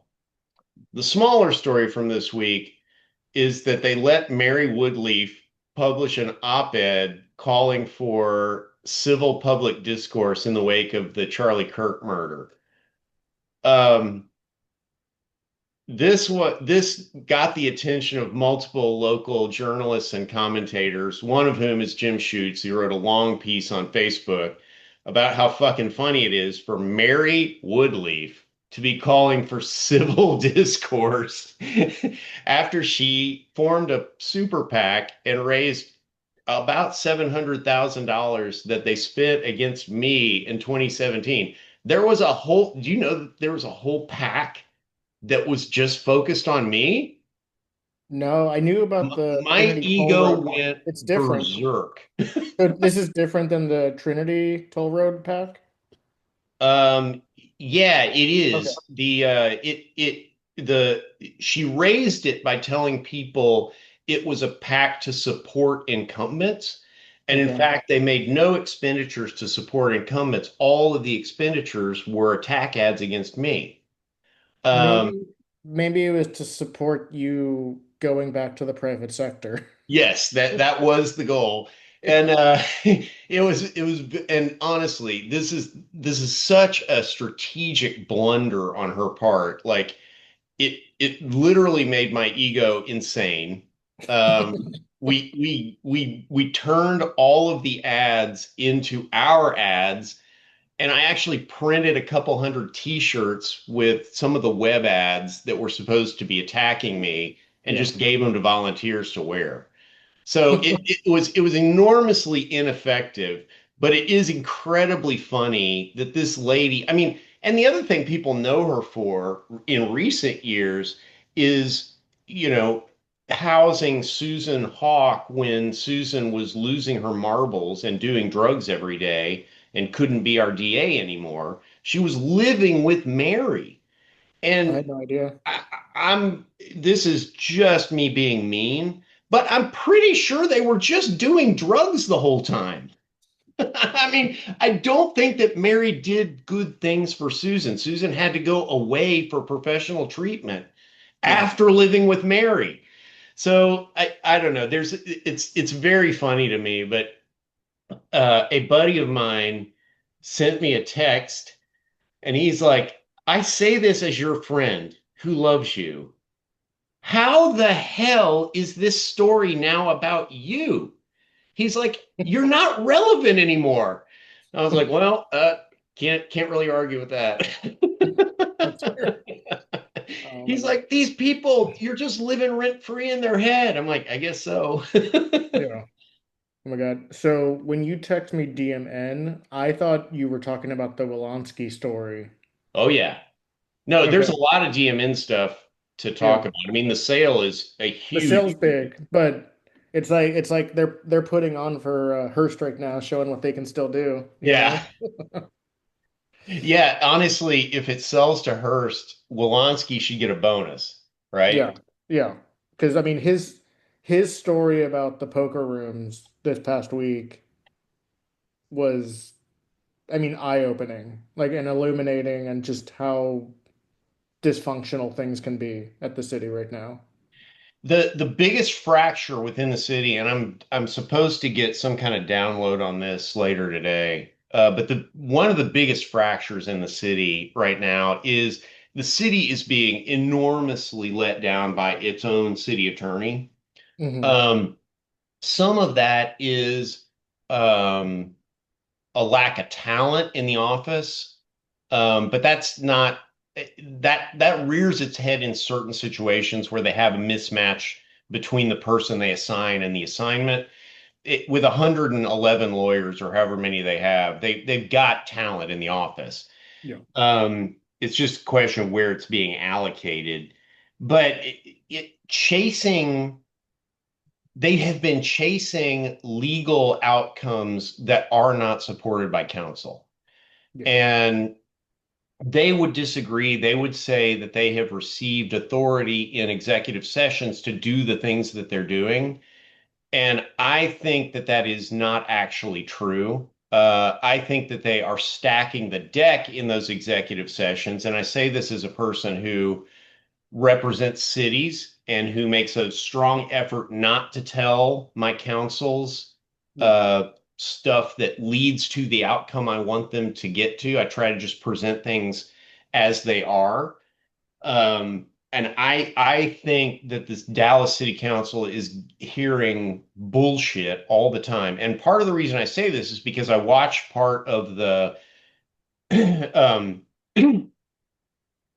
The smaller story from this week is that they let Mary Woodleaf publish an op-ed calling for civil public discourse in the wake of the Charlie Kirk murder. Um, this got the attention of multiple local journalists and commentators, one of whom is Jim Schutz, who wrote a long piece on Facebook about how fucking funny it is for Mary Woodleaf to be calling for civil discourse after she formed a super PAC and raised about $700,000 that they spent against me in 2017. Do you know that there was a whole PAC that was just focused on me? No, I knew about the My Trinity Toll ego Road pack. went It's different. berserk. So this is different than the Trinity Toll Road pack? Um, yeah, it Okay. is. She raised it by telling people it was a pact to support incumbents. And in Okay. fact, they made no expenditures to support incumbents. All of the expenditures were attack ads against me. Um, Maybe it was to support you going back to the private sector. Yes, that was the goal. And and honestly, this is such a strategic blunder on her part. Like it literally made my ego insane. We turned all of the ads into our ads, and I actually printed a couple hundred t-shirts with some of the web ads that were supposed to be attacking me and Yeah. just gave them to volunteers to wear. So it was enormously ineffective, but it is incredibly funny that this lady, I mean, and the other thing people know her for in recent years is, you know, housing Susan Hawk when Susan was losing her marbles and doing drugs every day and couldn't be our DA anymore. She was living with Mary. I And had no idea. I, I'm this is just me being mean, but I'm pretty sure they were just doing drugs the whole time. I mean, I don't think that Mary did good things for Susan. Susan had to go away for professional treatment Yeah. after living with Mary. So I don't know. It's very funny to me, but a buddy of mine sent me a text and he's like, I say this as your friend who loves you. How the hell is this story now about you? He's like, you're not relevant anymore. I was like, well, can't really argue with that. That's fair. Oh my He's God. like, these people, you're just living rent free in their head. I'm like, I guess so. Yeah. Oh my God. So when you text me DMN, I thought you were talking about the Wolanski story. Oh yeah. No, there's Okay. a lot of GMN stuff to talk Yeah. about. I mean, the sale is a The huge. sale's big, but it's like they're putting on for Hearst right now, showing what they can still do, you Yeah. know? Yeah, honestly, if it sells to Hearst, Wolanski should get a bonus, right? Yeah. Yeah. Because I mean his story about the poker rooms this past week was, I mean, eye-opening, like, and illuminating, and just how dysfunctional things can be at the city right now. The biggest fracture within the city, and I'm supposed to get some kind of download on this later today. But the one of the biggest fractures in the city right now is the city is being enormously let down by its own city attorney. Hmm. Um, some of that is um, a lack of talent in the office. But that's not that rears its head in certain situations where they have a mismatch between the person they assign and the assignment. With 111 lawyers or however many they have, they've got talent in the office. Yeah. It's just a question of where it's being allocated. But they have been chasing legal outcomes that are not supported by counsel. Yeah. And they would disagree. They would say that they have received authority in executive sessions to do the things that they're doing. And I think that that is not actually true. I think that they are stacking the deck in those executive sessions. And I say this as a person who represents cities and who makes a strong effort not to tell my councils Yeah. uh, stuff that leads to the outcome I want them to get to. I try to just present things as they are. And I think that this Dallas City Council is hearing bullshit all the time. And part of the reason I say this is because I watched part of the um,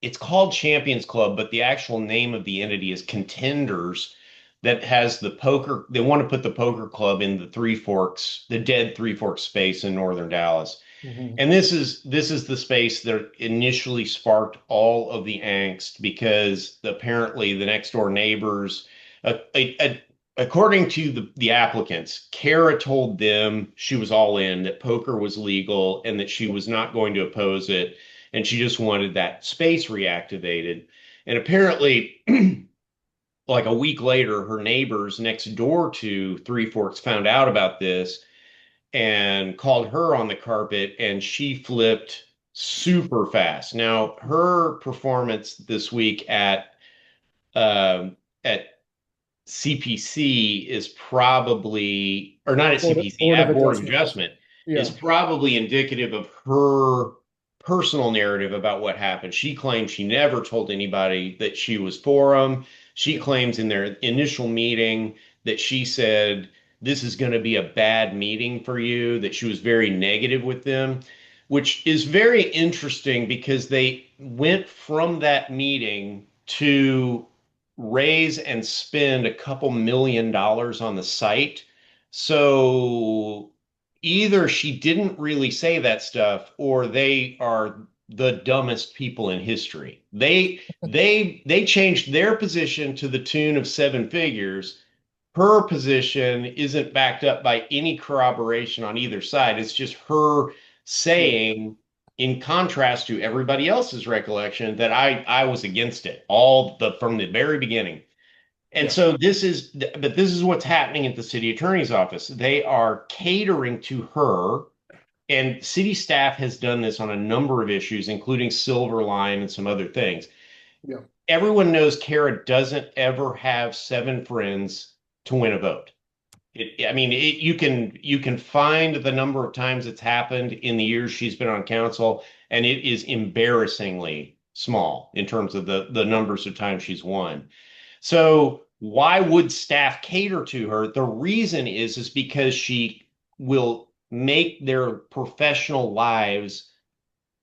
it's called Champions Club, but the actual name of the entity is Contenders that has the poker. They want to put the poker club in the Three Forks, the dead Three Forks space in northern Dallas. Hmm. And this is the space that initially sparked all of the angst because apparently the next door neighbors, uh, uh, uh, according to the applicants, Kara told them she was all in, that poker was legal and that she was not going to oppose it, and she just wanted that space reactivated. And apparently, like a week later, her neighbors next door to Three Forks found out about this and called her on the carpet, and she flipped super fast. Now, her performance this week at CPC is probably, or not at CPC, Board of at Board of Adjustment. Adjustment is Yeah. probably indicative of her personal narrative about what happened. She claims she never told anybody that she was for them. She Yeah. claims in their initial meeting that she said, this is going to be a bad meeting for you, that she was very negative with them, which is very interesting because they went from that meeting to raise and spend a couple $1 million on the site. So either she didn't really say that stuff or they are the dumbest people in history. They changed their position to the tune of seven figures. Her position isn't backed up by any corroboration on either side. It's just her Yeah. saying, in contrast to everybody else's recollection, that I was against it all the from the very beginning. And Yeah. so this is what's happening at the city attorney's office. They are catering to her, and city staff has done this on a number of issues, including Silver Line and some other things. Yeah. Everyone knows Kara doesn't ever have seven friends to win a vote. I mean, you can find the number of times it's happened in the years she's been on council, and it is embarrassingly small in terms of the numbers of times she's won. So why would staff cater to her? The reason is because she will make their professional lives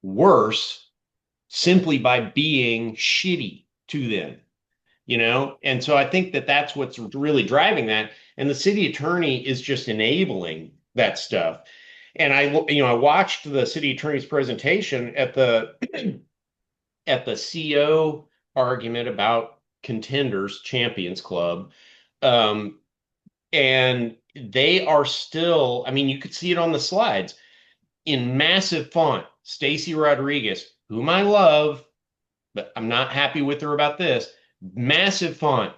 worse simply by being shitty to them, you know? And so I think that that's what's really driving that. And the city attorney is just enabling that stuff. And I watched the city attorney's presentation at the at the CO argument about contenders champions club. Um, and they are still, I mean, you could see it on the slides in massive font. Stacey Rodriguez, whom I love, but I'm not happy with her about this. Massive font.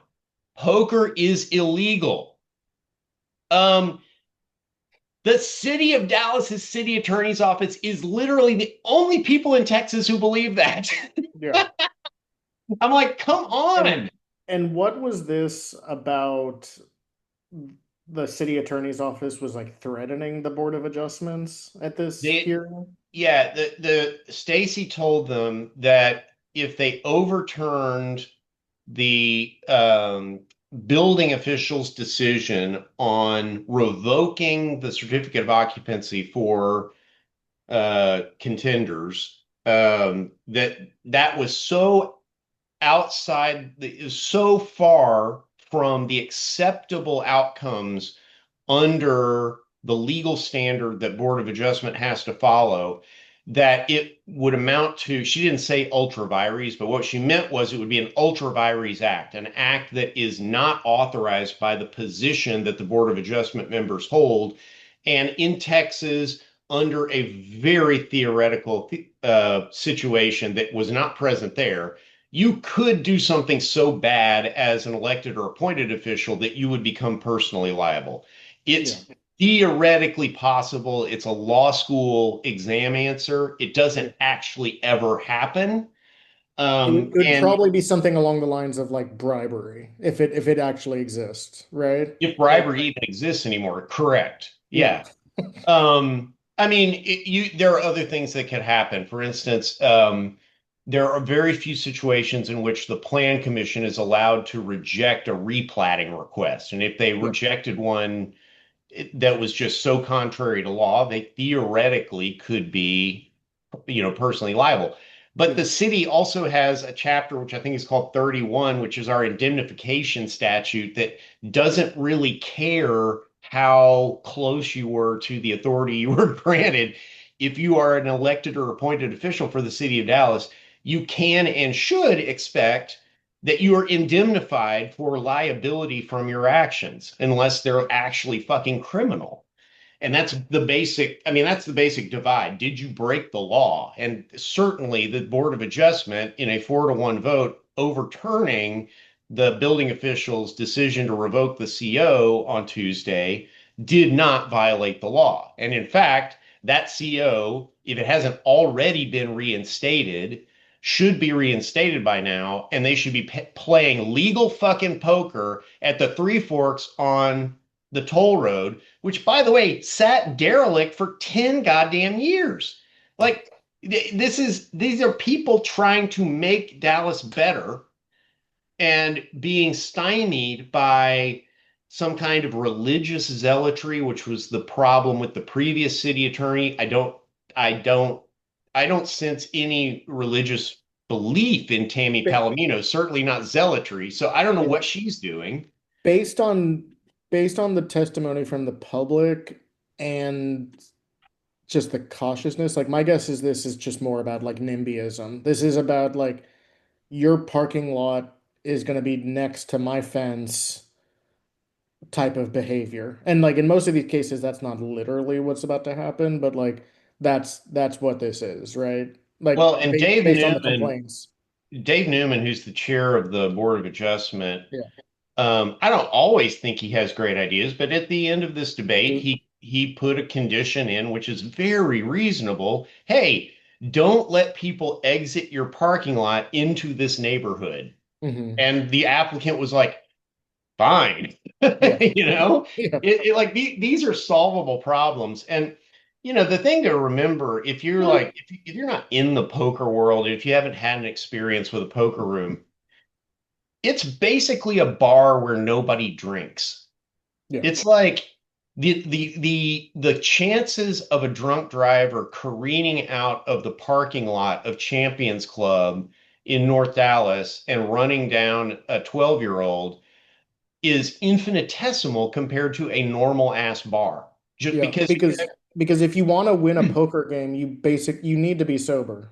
Poker is illegal. Um, the city of Dallas's city attorney's office is literally the only people in Texas who believe that. Yeah. I'm like, come on. And what was this about? The city attorney's office was like threatening the Board of Adjustments at this They, hearing. yeah, the Stacy told them that if they overturned the building official's decision on revoking the certificate of occupancy for contenders, that was so outside, is so far from the acceptable outcomes under the legal standard that Board of Adjustment has to follow, that it would amount to, she didn't say ultra vires, but what she meant was it would be an ultra vires act, an act that is not authorized by the position that the Board of Adjustment members hold. And in Texas, under a very theoretical situation that was not present there, you could do something so bad as an elected or appointed official that you would become personally liable. Yeah. It's theoretically possible. It's a law school exam answer. It Yeah. doesn't actually ever happen. It would And probably be something along the lines of like bribery, if it actually exists, right? if Like, bribery even exists anymore, correct. yeah. Yeah. I mean, there are other things that could happen. For instance, there are very few situations in which the plan commission is allowed to reject a replatting request. And if they Yeah. rejected one that was just so contrary to law, they theoretically could be, personally liable. But Yeah. the city also has a chapter, which I think is called 31, which is our indemnification statute that doesn't really care how close you were to the authority you were granted. If you are an elected or appointed official for the city of Dallas, you can and should expect that you are indemnified for liability from your actions unless they're actually fucking criminal. And that's the basic, I mean, that's the basic divide. Did you break the law? And certainly the Board of Adjustment, in a 4-1 vote, overturning the building official's decision to revoke the CO on Tuesday, did not violate the law. And in fact, that CO, if it hasn't already been reinstated, should be reinstated by now, and they should be playing legal fucking poker at the Three Forks on the toll road, which, by the way, sat derelict for 10 goddamn years. Like, these are people trying to make Dallas better and being stymied by some kind of religious zealotry, which was the problem with the previous city attorney. I don't sense any religious belief in Tammy Ba- Palomino, certainly not zealotry. So I don't know yeah. what she's doing. Based on based on the testimony from the public and just the cautiousness, like my guess is this is just more about like NIMBYism. This is about like your parking lot is going to be next to my fence type of behavior. And like in most of these cases, that's not literally what's about to happen, but like that's what this is, right? Like Well, and based on the complaints. Dave Newman, who's the chair of the Board of Adjustment, Yeah. I don't always think he has great ideas, but at the end of this debate, Do- he put a condition in which is very reasonable. Hey, don't let people exit your parking lot into this neighborhood. mhm. And the applicant was like, fine. Yeah. You know, Yeah. like these are solvable problems. And the thing to remember, if you're like if you're not in the poker world, if you haven't had an experience with a poker room, it's basically a bar where nobody drinks. Yeah. It's like the chances of a drunk driver careening out of the parking lot of Champions Club in North Dallas and running down a 12-year-old is infinitesimal compared to a normal ass bar. Just Yeah. because Because if you want to win a poker game, you need to be sober.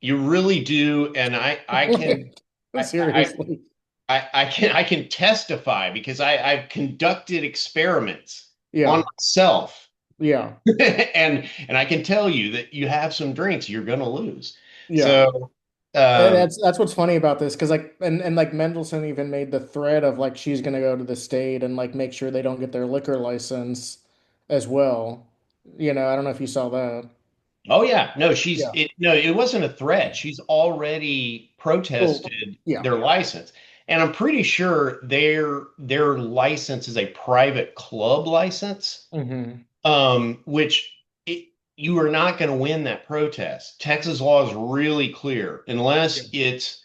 you really do, and I I Seriously. I can testify because I've conducted experiments on Yeah. myself. Yeah. And I can tell you that you have some drinks, you're gonna lose. Yeah. So And um, that's what's funny about this because like and like Mendelsohn even made the threat of like she's gonna go to the state and like make sure they don't get their liquor license as well. I don't know if you saw that. oh yeah, no, Yeah. no, it wasn't a threat. She's already Well, protested yeah. their license. And I'm pretty sure their license is a private club license, Hmm. which you are not going to win that protest. Texas law is really clear Yeah. unless it's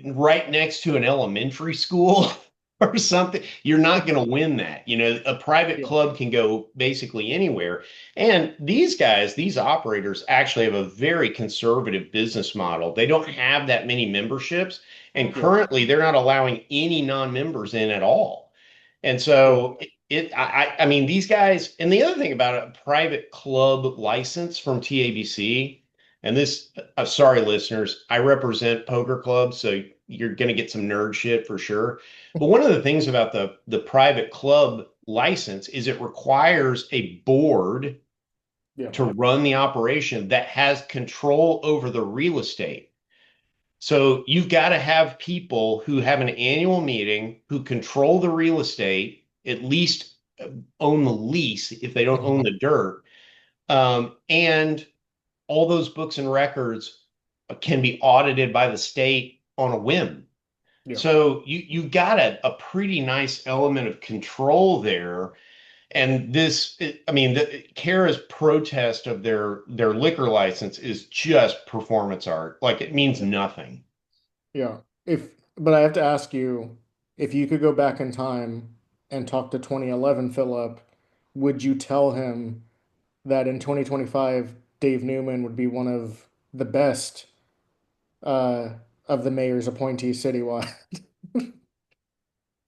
right next to an elementary school or something, you're not going to win that. A private Yeah. club can go basically anywhere. And these guys, these operators actually have a very conservative business model. They don't have that many memberships. And Yeah. currently, they're not allowing any non-members in at all. And Yeah. so I mean, these guys, and the other thing about a private club license from TABC, and this, sorry, listeners, I represent poker clubs, so you're going to get some nerd shit for sure. But one of the things about the private club license is it requires a board Yeah. to run the operation that has control over the real estate. So you've got to have people who have an annual meeting who control the real estate, at least own the lease if they don't own Mhm. the dirt. And all those books and records can be audited by the state on a whim. Yeah. So you've got a pretty nice element of control there. And I mean, Kara's protest of their liquor license is just performance art. Like it means nothing. Yeah. But I have to ask you, if you could go back in time and talk to 2011 Philip, would you tell him that in 2025, Dave Newman would be one of the best uh, of the mayor's appointees citywide?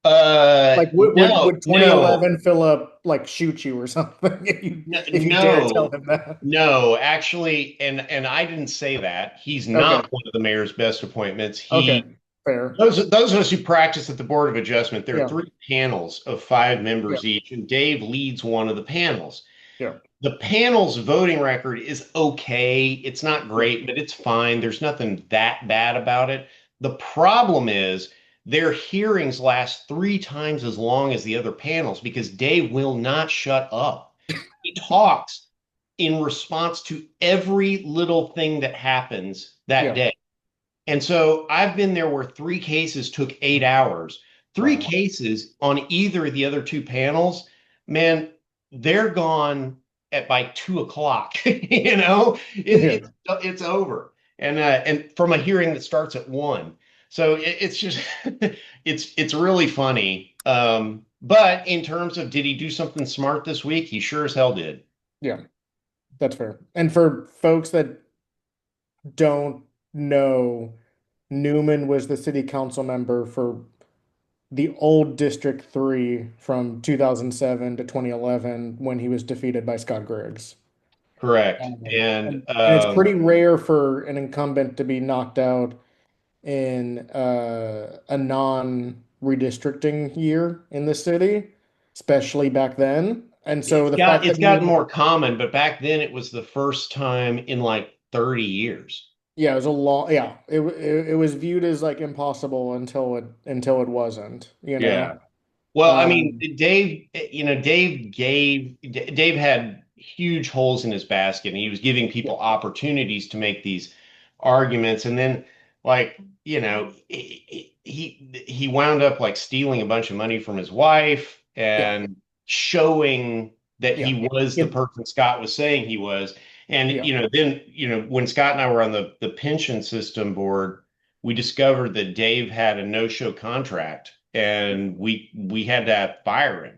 Like, No, would no, 2011 Philip like shoot you or something if you dare tell no, him that? no. Actually, and I didn't say that. He's Okay. not one of the mayor's best appointments. Okay. Fair. Those of us who practice at the Board of Adjustment, there are Yeah. three panels of five Yeah. members each, and Dave leads one of the panels. Yeah. The panel's voting record is okay. It's not Yeah. great, but it's fine. There's nothing that bad about it. The problem is their hearings last three times as long as the other panels because Dave will not shut up. He talks in response to every little thing that happens that Yeah. day. And so I've been there where three cases took 8 hours. Three Wow. cases on either of the other two panels, man, they're gone at by 2 o'clock. Yeah. It's over. And from a hearing that starts at 1. So it's just it's really funny. But in terms of did he do something smart this week? He sure as hell did. Yeah. That's fair. And for folks that don't no, Newman was the city council member for the old District 3 from 2007 to 2011 when he was defeated by Scott Griggs. Correct. Um, And and it's pretty rare for an incumbent to be knocked out in a non-redistricting year in the city, especially back then. And so the fact it's that gotten Newman, more common, but back then it was the first time in like 30 years. yeah, it was a long, yeah, it was viewed as like impossible until it wasn't, you Yeah. know. Well, I mean, Um, Dave had huge holes in his basket, and he was giving yeah, people opportunities to make these arguments, and then like, he wound up like stealing a bunch of money from his wife yeah, and showing that yeah, he was the yeah, person Scott was saying he was. And yeah, then when Scott and I were on the pension system board, we discovered that Dave had a no-show contract, and we had to fire him.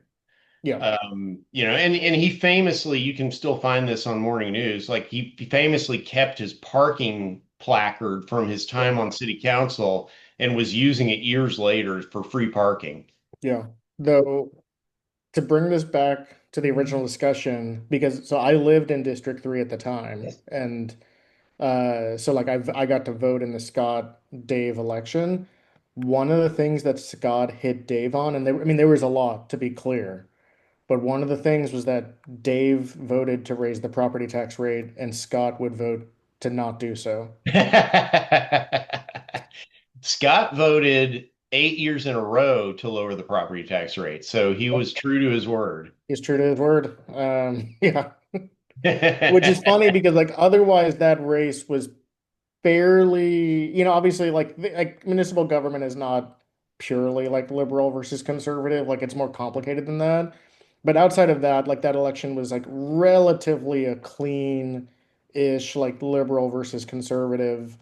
yeah, And he famously, you can still find this on morning news, like he famously kept his parking placard from his yeah, time on city council and was using it years later for free parking. yeah. Though to bring this back to the original discussion, because so I lived in District 3 at the time, and so like I got to vote in the Scott Dave election. One of the things that Scott hit Dave on, and there, I mean there was a lot to be clear, but one of the things was that Dave voted to raise the property tax rate, and Scott would vote to not do so. Scott voted 8 years in a row to lower the property tax rate, so he was true to his word. He's true to his word. Yeah, which is funny because like otherwise that race was fairly, obviously like municipal government is not purely like liberal versus conservative, like it's more complicated than that. But outside of that, like that election was like relatively a clean-ish like liberal versus conservative.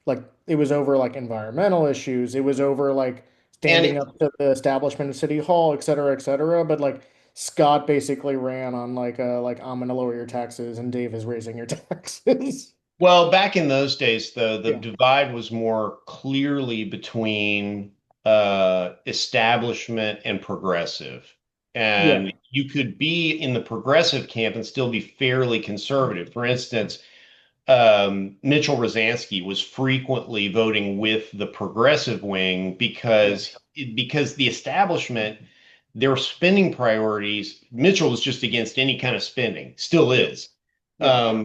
Like it was over like environmental issues. It was over like And standing up to the establishment of City Hall, et cetera, et cetera. But like Scott basically ran on like I'm gonna lower your taxes and Dave is raising your taxes. Well, back in those days, though, the Yeah. divide was more clearly between establishment and progressive. Yeah. And you could be in the progressive camp and still be fairly conservative. For instance, Mitchell Rosansky was frequently voting with the progressive wing Yeah. because the establishment, their spending priorities, Mitchell was just against any kind of spending, still Yeah. is. Yeah.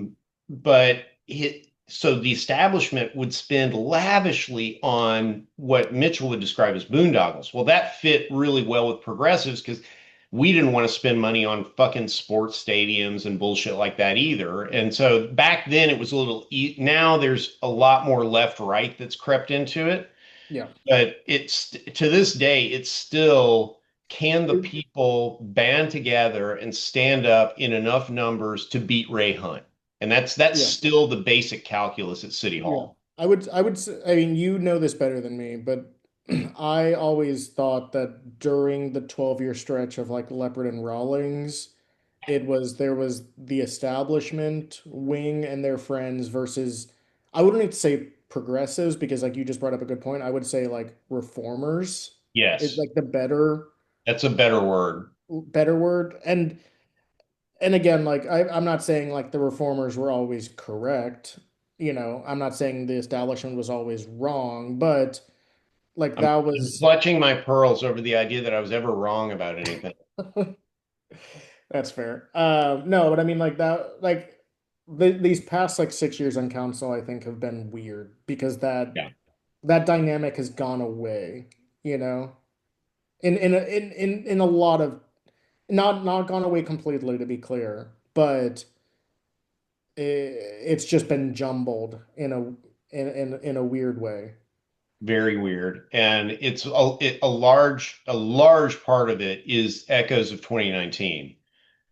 So the establishment would spend lavishly on what Mitchell would describe as boondoggles. Well, that fit really well with progressives because we didn't want to spend money on fucking sports stadiums and bullshit like that either. And so back then it was a little, now there's a lot more left right that's crept into it. Yeah. But it's to this day, it's still, can the people band together and stand up in enough numbers to beat Ray Hunt? And that's Yeah. still the basic calculus at City Yeah. Hall. I mean, you know this better than me, but I always thought that during the 12-year stretch of like Leopard and Rawlings, there was the establishment wing and their friends versus I wouldn't need to say progressives because like you just brought up a good point. I would say like reformers is Yes, like the that's a better word. better word. And again, like I'm not saying like the reformers were always correct. I'm not saying the establishment was always wrong, but like that I'm was clutching my pearls over the idea that I was ever wrong about anything. that's fair. No, but I mean like that, like these past like 6 years on council, I think have been weird because Yeah, that dynamic has gone away, you know, in a lot of not gone away completely to be clear, but it's just been jumbled in a weird way. very weird. And a large part of it is echoes of 2019,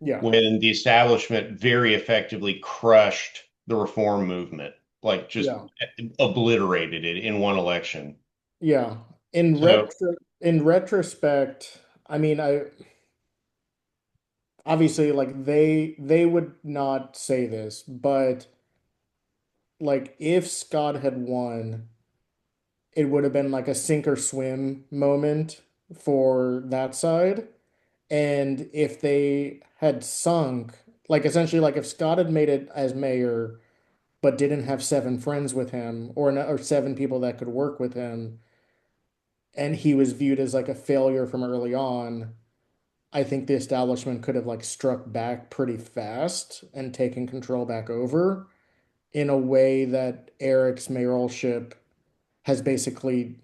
Yeah, when the establishment very effectively crushed the reform movement, like just yeah, obliterated it in one election. yeah. So In retrospect, I mean, I obviously like they would not say this, but like if Scott had won, it would have been like a sink or swim moment for that side. And if they had sunk, like essentially, like if Scott had made it as mayor, but didn't have seven friends with him or seven people that could work with him, and he was viewed as like a failure from early on, I think the establishment could have like struck back pretty fast and taken control back over in a way that Eric's mayoralship has basically,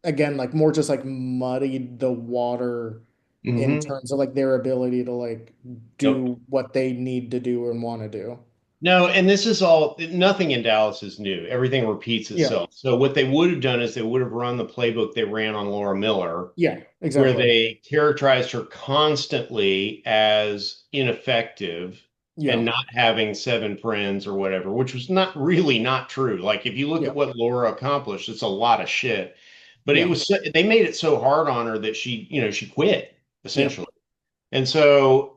again, like more just like muddied the water in Hmm. terms of like their ability to like Yep. do what they need to do and want to do. No, and this is all, nothing in Dallas is new. Everything repeats Yeah. itself. So what they would have done is they would have run the playbook they ran on Laura Miller, Yeah, where exactly. they characterized her constantly as ineffective and Yeah. not having seven friends or whatever, which was not really not true. Like if you look Yeah. at what Laura accomplished, it's a lot of shit. But Yeah. they made it so hard on her that she quit Yep. essentially. And so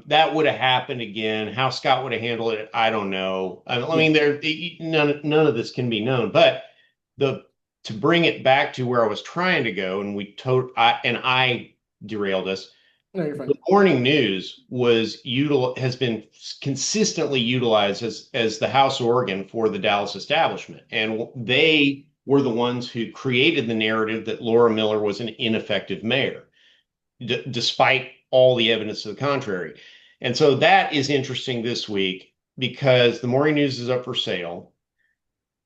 that would have happened again. How Scott would have handled it, I don't know. I Yeah. mean, none of this can be known. But the to bring it back to where I was trying to go, and I derailed us. No, you're The fine. morning news has been consistently utilized as the house organ for the Dallas establishment, and they were the ones who created the narrative that Laura Miller was an ineffective mayor despite all the evidence to the contrary. And so that is interesting this week because the Morning News is up for sale.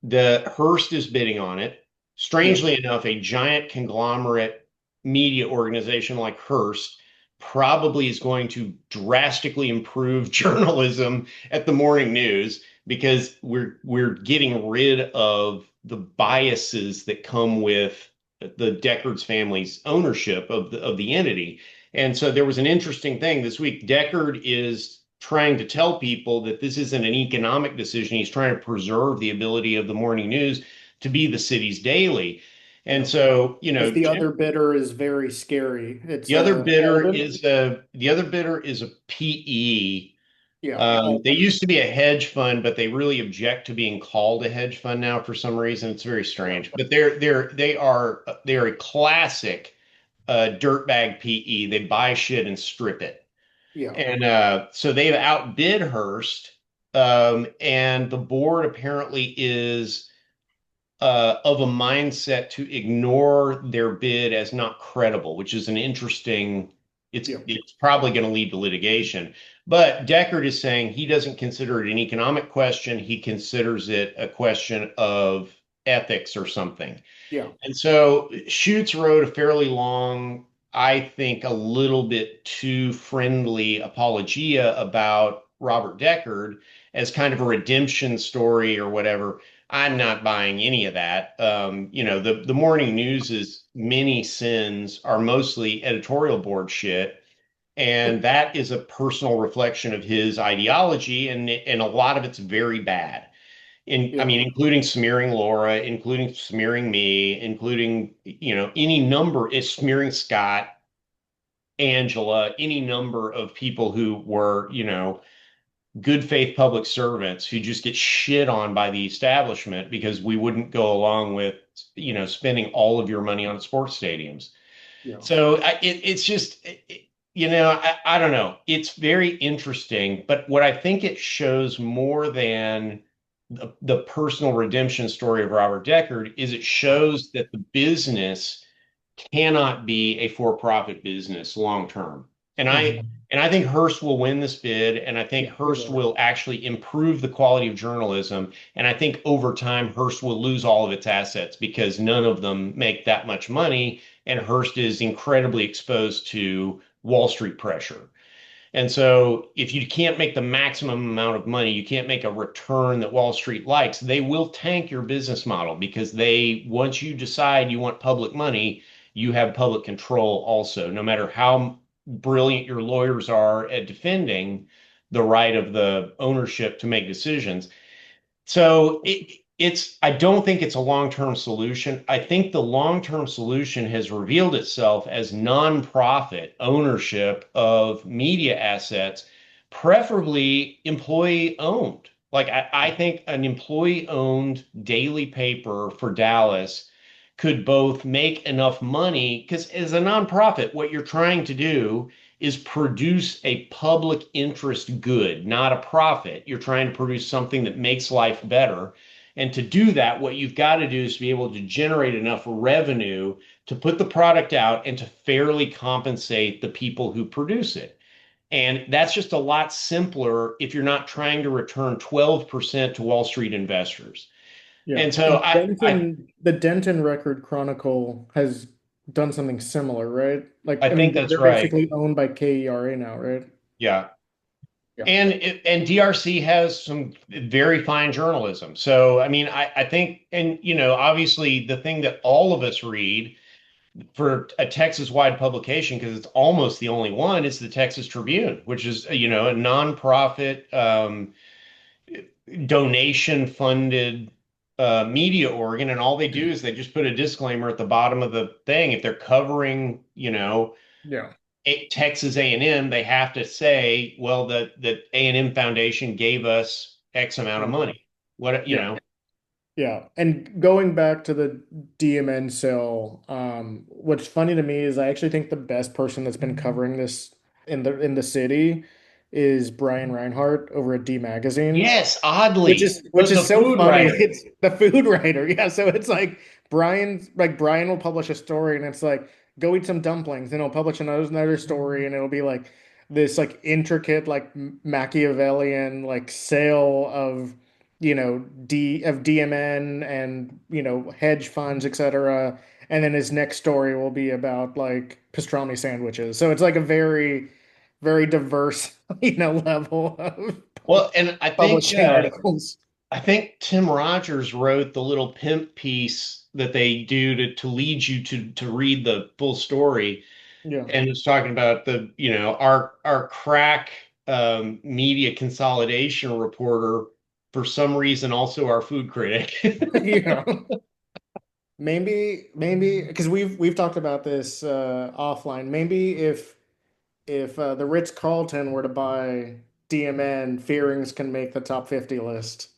The Hearst is bidding on it. Yep. Strangely enough, a giant conglomerate media organization like Hearst probably is going to drastically improve journalism at the morning news because we're getting rid of the biases that come with the Deckards family's ownership of the entity. And so there was an interesting thing this week. Deckard is trying to tell people that this isn't an economic decision. He's trying to preserve the ability of the morning news to be the city's daily. And Yep. so, Because the other bidder is very scary. It's Alden. the other bidder is a PE. Yeah. They Alden. used to be a hedge fund, but they really object to being called a hedge fund now for some reason. It's very Yeah. strange. But they are a classic dirtbag PE. They buy shit and strip it. Yeah. And so they've outbid Hearst, and the board apparently is of a mindset to ignore their bid as not credible, which is an interesting. Yeah. It's probably going to lead to litigation. But Deckard is saying he doesn't consider it an economic question. He considers it a question of ethics or something. Yeah. And so Schutz wrote a fairly long, I think, a little bit too friendly apologia about Robert Deckard as kind of a redemption story or whatever. I'm not buying any of that. The morning news's many sins are mostly editorial board shit. And Yep. that is a personal reflection of his ideology, and a lot of it's very bad. I Yeah. mean, including smearing Laura, including smearing me, including, any number is smearing Scott, Angela, any number of people who were, good faith public servants who just get shit on by the establishment because we wouldn't go along with, spending all of your money on sports stadiums. Yeah. So it's just, I don't know. It's very interesting, but what I think it shows more than the personal redemption story of Robert Deckard is it shows that the business cannot be a for-profit business long term. And I Mhm. and I think Hearst will win this bid, and I think Yeah. They Hearst will. will actually improve the quality of journalism. And I think over time, Hearst will lose all of its assets because none of them make that much money, and Hearst is incredibly exposed to Wall Street pressure. And so if you can't make the maximum amount of money, you can't make a return that Wall Street likes, they will tank your business model because once you decide you want public money, you have public control also, no matter how brilliant your lawyers are at defending the right of the ownership to make decisions. So I don't think it's a long-term solution. I think the long-term solution has revealed itself as nonprofit ownership of media assets, preferably employee owned. Like I think an employee-owned daily paper for Dallas could both make enough money because as a nonprofit, what you're trying to do is produce a public interest good, not a profit. You're trying to produce something that makes life better. And to do that, what you've got to do is to be able to generate enough revenue to put the product out and to fairly compensate the people who produce it. And that's just a lot simpler if you're not trying to return 12% to Wall Street investors. Yeah. And so And the Denton Record Chronicle has done something similar, right? Like, I I mean, think that's they're right. basically owned by KERA now, right? Yeah. Yeah. And DRC has some very fine journalism. So I mean, I think, and obviously the thing that all of us read for a Texas-wide publication, because it's almost the only one, is the Texas Tribune, which is a nonprofit donation funded media organ, and all they do is they just put a disclaimer at the bottom of the thing. If they're covering, Yeah. Texas A&M, they have to say, well, the A&M Foundation gave us X amount of Mhm. money. What, Yeah. Yeah. And going back to the DMN sale, what's funny to me is I actually think the best person that's been covering this in the city is Brian Reinhardt over at D Magazine. Yes, Which oddly, is the, which the is so food funny. writer. It's the food writer. Yeah, so it's like Brian will publish a story and it's like go eat some dumplings, and he'll publish another story and it'll be like this like intricate like Machiavellian like sale of DMN and hedge funds, etc. And then his next story will be about like pastrami sandwiches. So it's like a very diverse level of Well, and publishing articles. I think Tim Rogers wrote the little pimp piece that they do to lead you to read the full story, Yeah. and it's talking about our crack media consolidation reporter, for some reason also our food critic. Yeah. Maybe because we've talked about this offline. Maybe if the Ritz-Carlton were to buy DMN, Fearings can make the top 50 list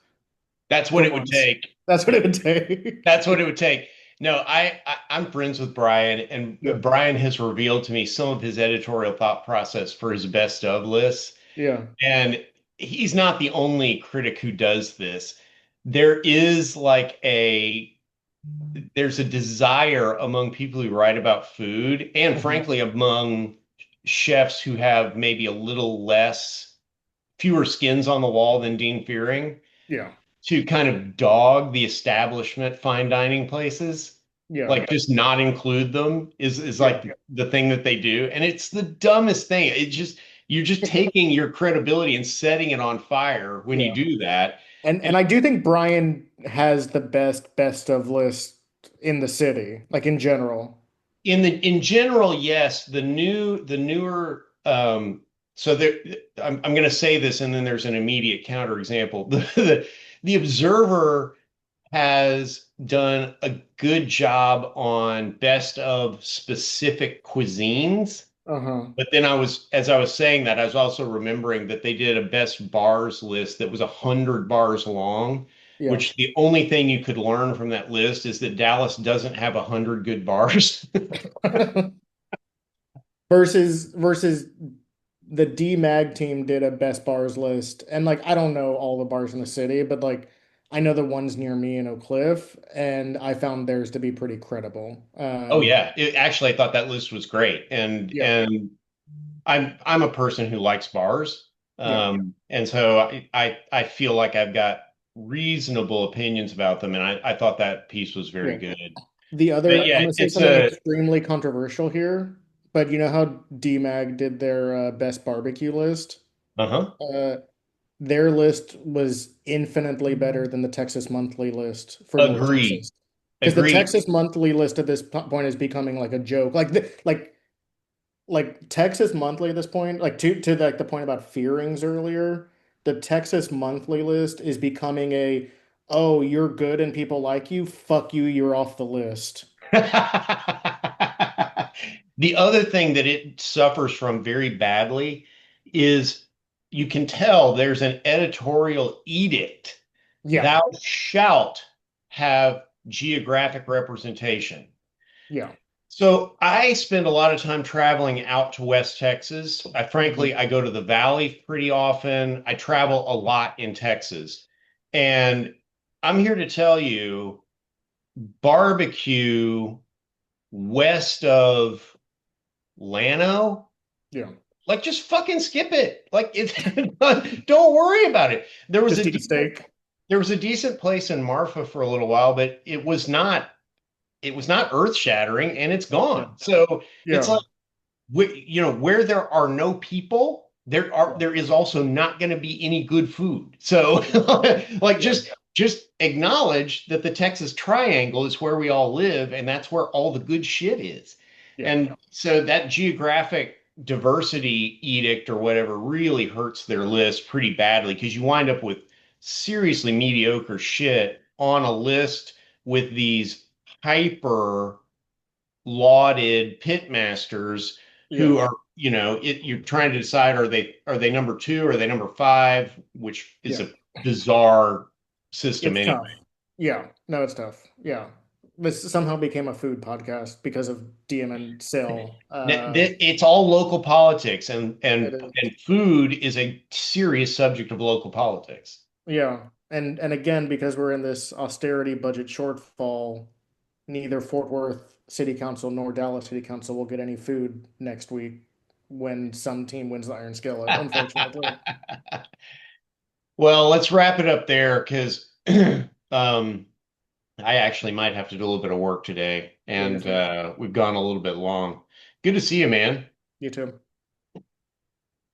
That's what for it would once. take. That's what it would take. That's what it would take. No, I'm friends with Brian, Yeah. and Brian has revealed to me some of his editorial thought process for his best of lists. Yeah. And he's not the only critic who does this. There is there's a desire among people who write about food, and Mhm. frankly, among chefs who have maybe a little fewer skins on the wall than Dean Fearing, Yeah. to kind of dog the establishment fine dining places. Yeah. Like just not include them is Yeah. like the thing that they do. And it's the dumbest thing. You're just taking your credibility and setting it on fire when you Yeah. do that. And And I do think Brian has the best of list in the city, like in general. in general, yes, the newer so there I'm going to say this and then there's an immediate counterexample. The Observer has done a good job on best of specific cuisines. Uh-huh. But then as I was saying that, I was also remembering that they did a best bars list that was 100 bars long, Yeah. which the only thing you could learn from that list is that Dallas doesn't have 100 good bars. Versus the D-Mag team did a best bars list. And like I don't know all the bars in the city, but like I know the ones near me in Oak Cliff, and I found theirs to be pretty credible. Oh yeah, actually, I thought that list was great, and Yeah, and I'm a person who likes bars, yeah, and so I feel like I've got reasonable opinions about them, and I thought that piece was very yeah. good. The But other, I'm yeah, gonna say it's something a extremely controversial here, but you know how D-Mag did their best barbecue list? uh-huh. Uh, their list was infinitely better than the Texas Monthly list for North Agreed. Texas. Because the Agreed. Texas Monthly list at this point is becoming like a joke. Like Texas Monthly at this point, like to like the point about Fearings earlier, the Texas Monthly list is becoming oh, you're good and people like you, fuck you, you're off the list. The other thing that it suffers from very badly is you can tell there's an editorial edict. Yeah. Thou shalt have geographic representation. Yeah. So I spend a lot of time traveling out to West Texas. Mhm. Frankly, I go to the Valley pretty often. I travel a lot in Texas. And I'm here to tell you, barbecue west of Llano, Yeah. like just fucking skip it. Like it, don't worry about it. Just eat a steak. There was a decent place in Marfa for a little while, but it was not earth shattering, and it's Yeah. gone. So it's Yeah. like, where there are no people, Yeah. there is also not going to be any good food. So like Yeah. just acknowledge that the Texas Triangle is where we all live, and that's where all the good shit is. Yeah. And so that geographic diversity edict or whatever really hurts their list pretty badly because you wind up with seriously mediocre shit on a list with these hyper lauded pit masters who Yeah. are, you're trying to decide, are they number two, or are they number five, which is Yeah. a bizarre system It's anyway. tough. Yeah. No, it's tough. Yeah. This somehow became a food podcast because of DM and Sill. It's all local politics, and It is. and food is a serious subject of local politics. Yeah. And again, because we're in this austerity budget shortfall, neither Fort Worth City Council nor Dallas City Council will get any food next week when some team wins the Iron Skillet, unfortunately. Well, let's wrap it up there because um, I actually might have to do a little bit of work today, Yeah, me and too. we've gone a little bit long. Good to see you, man. You too.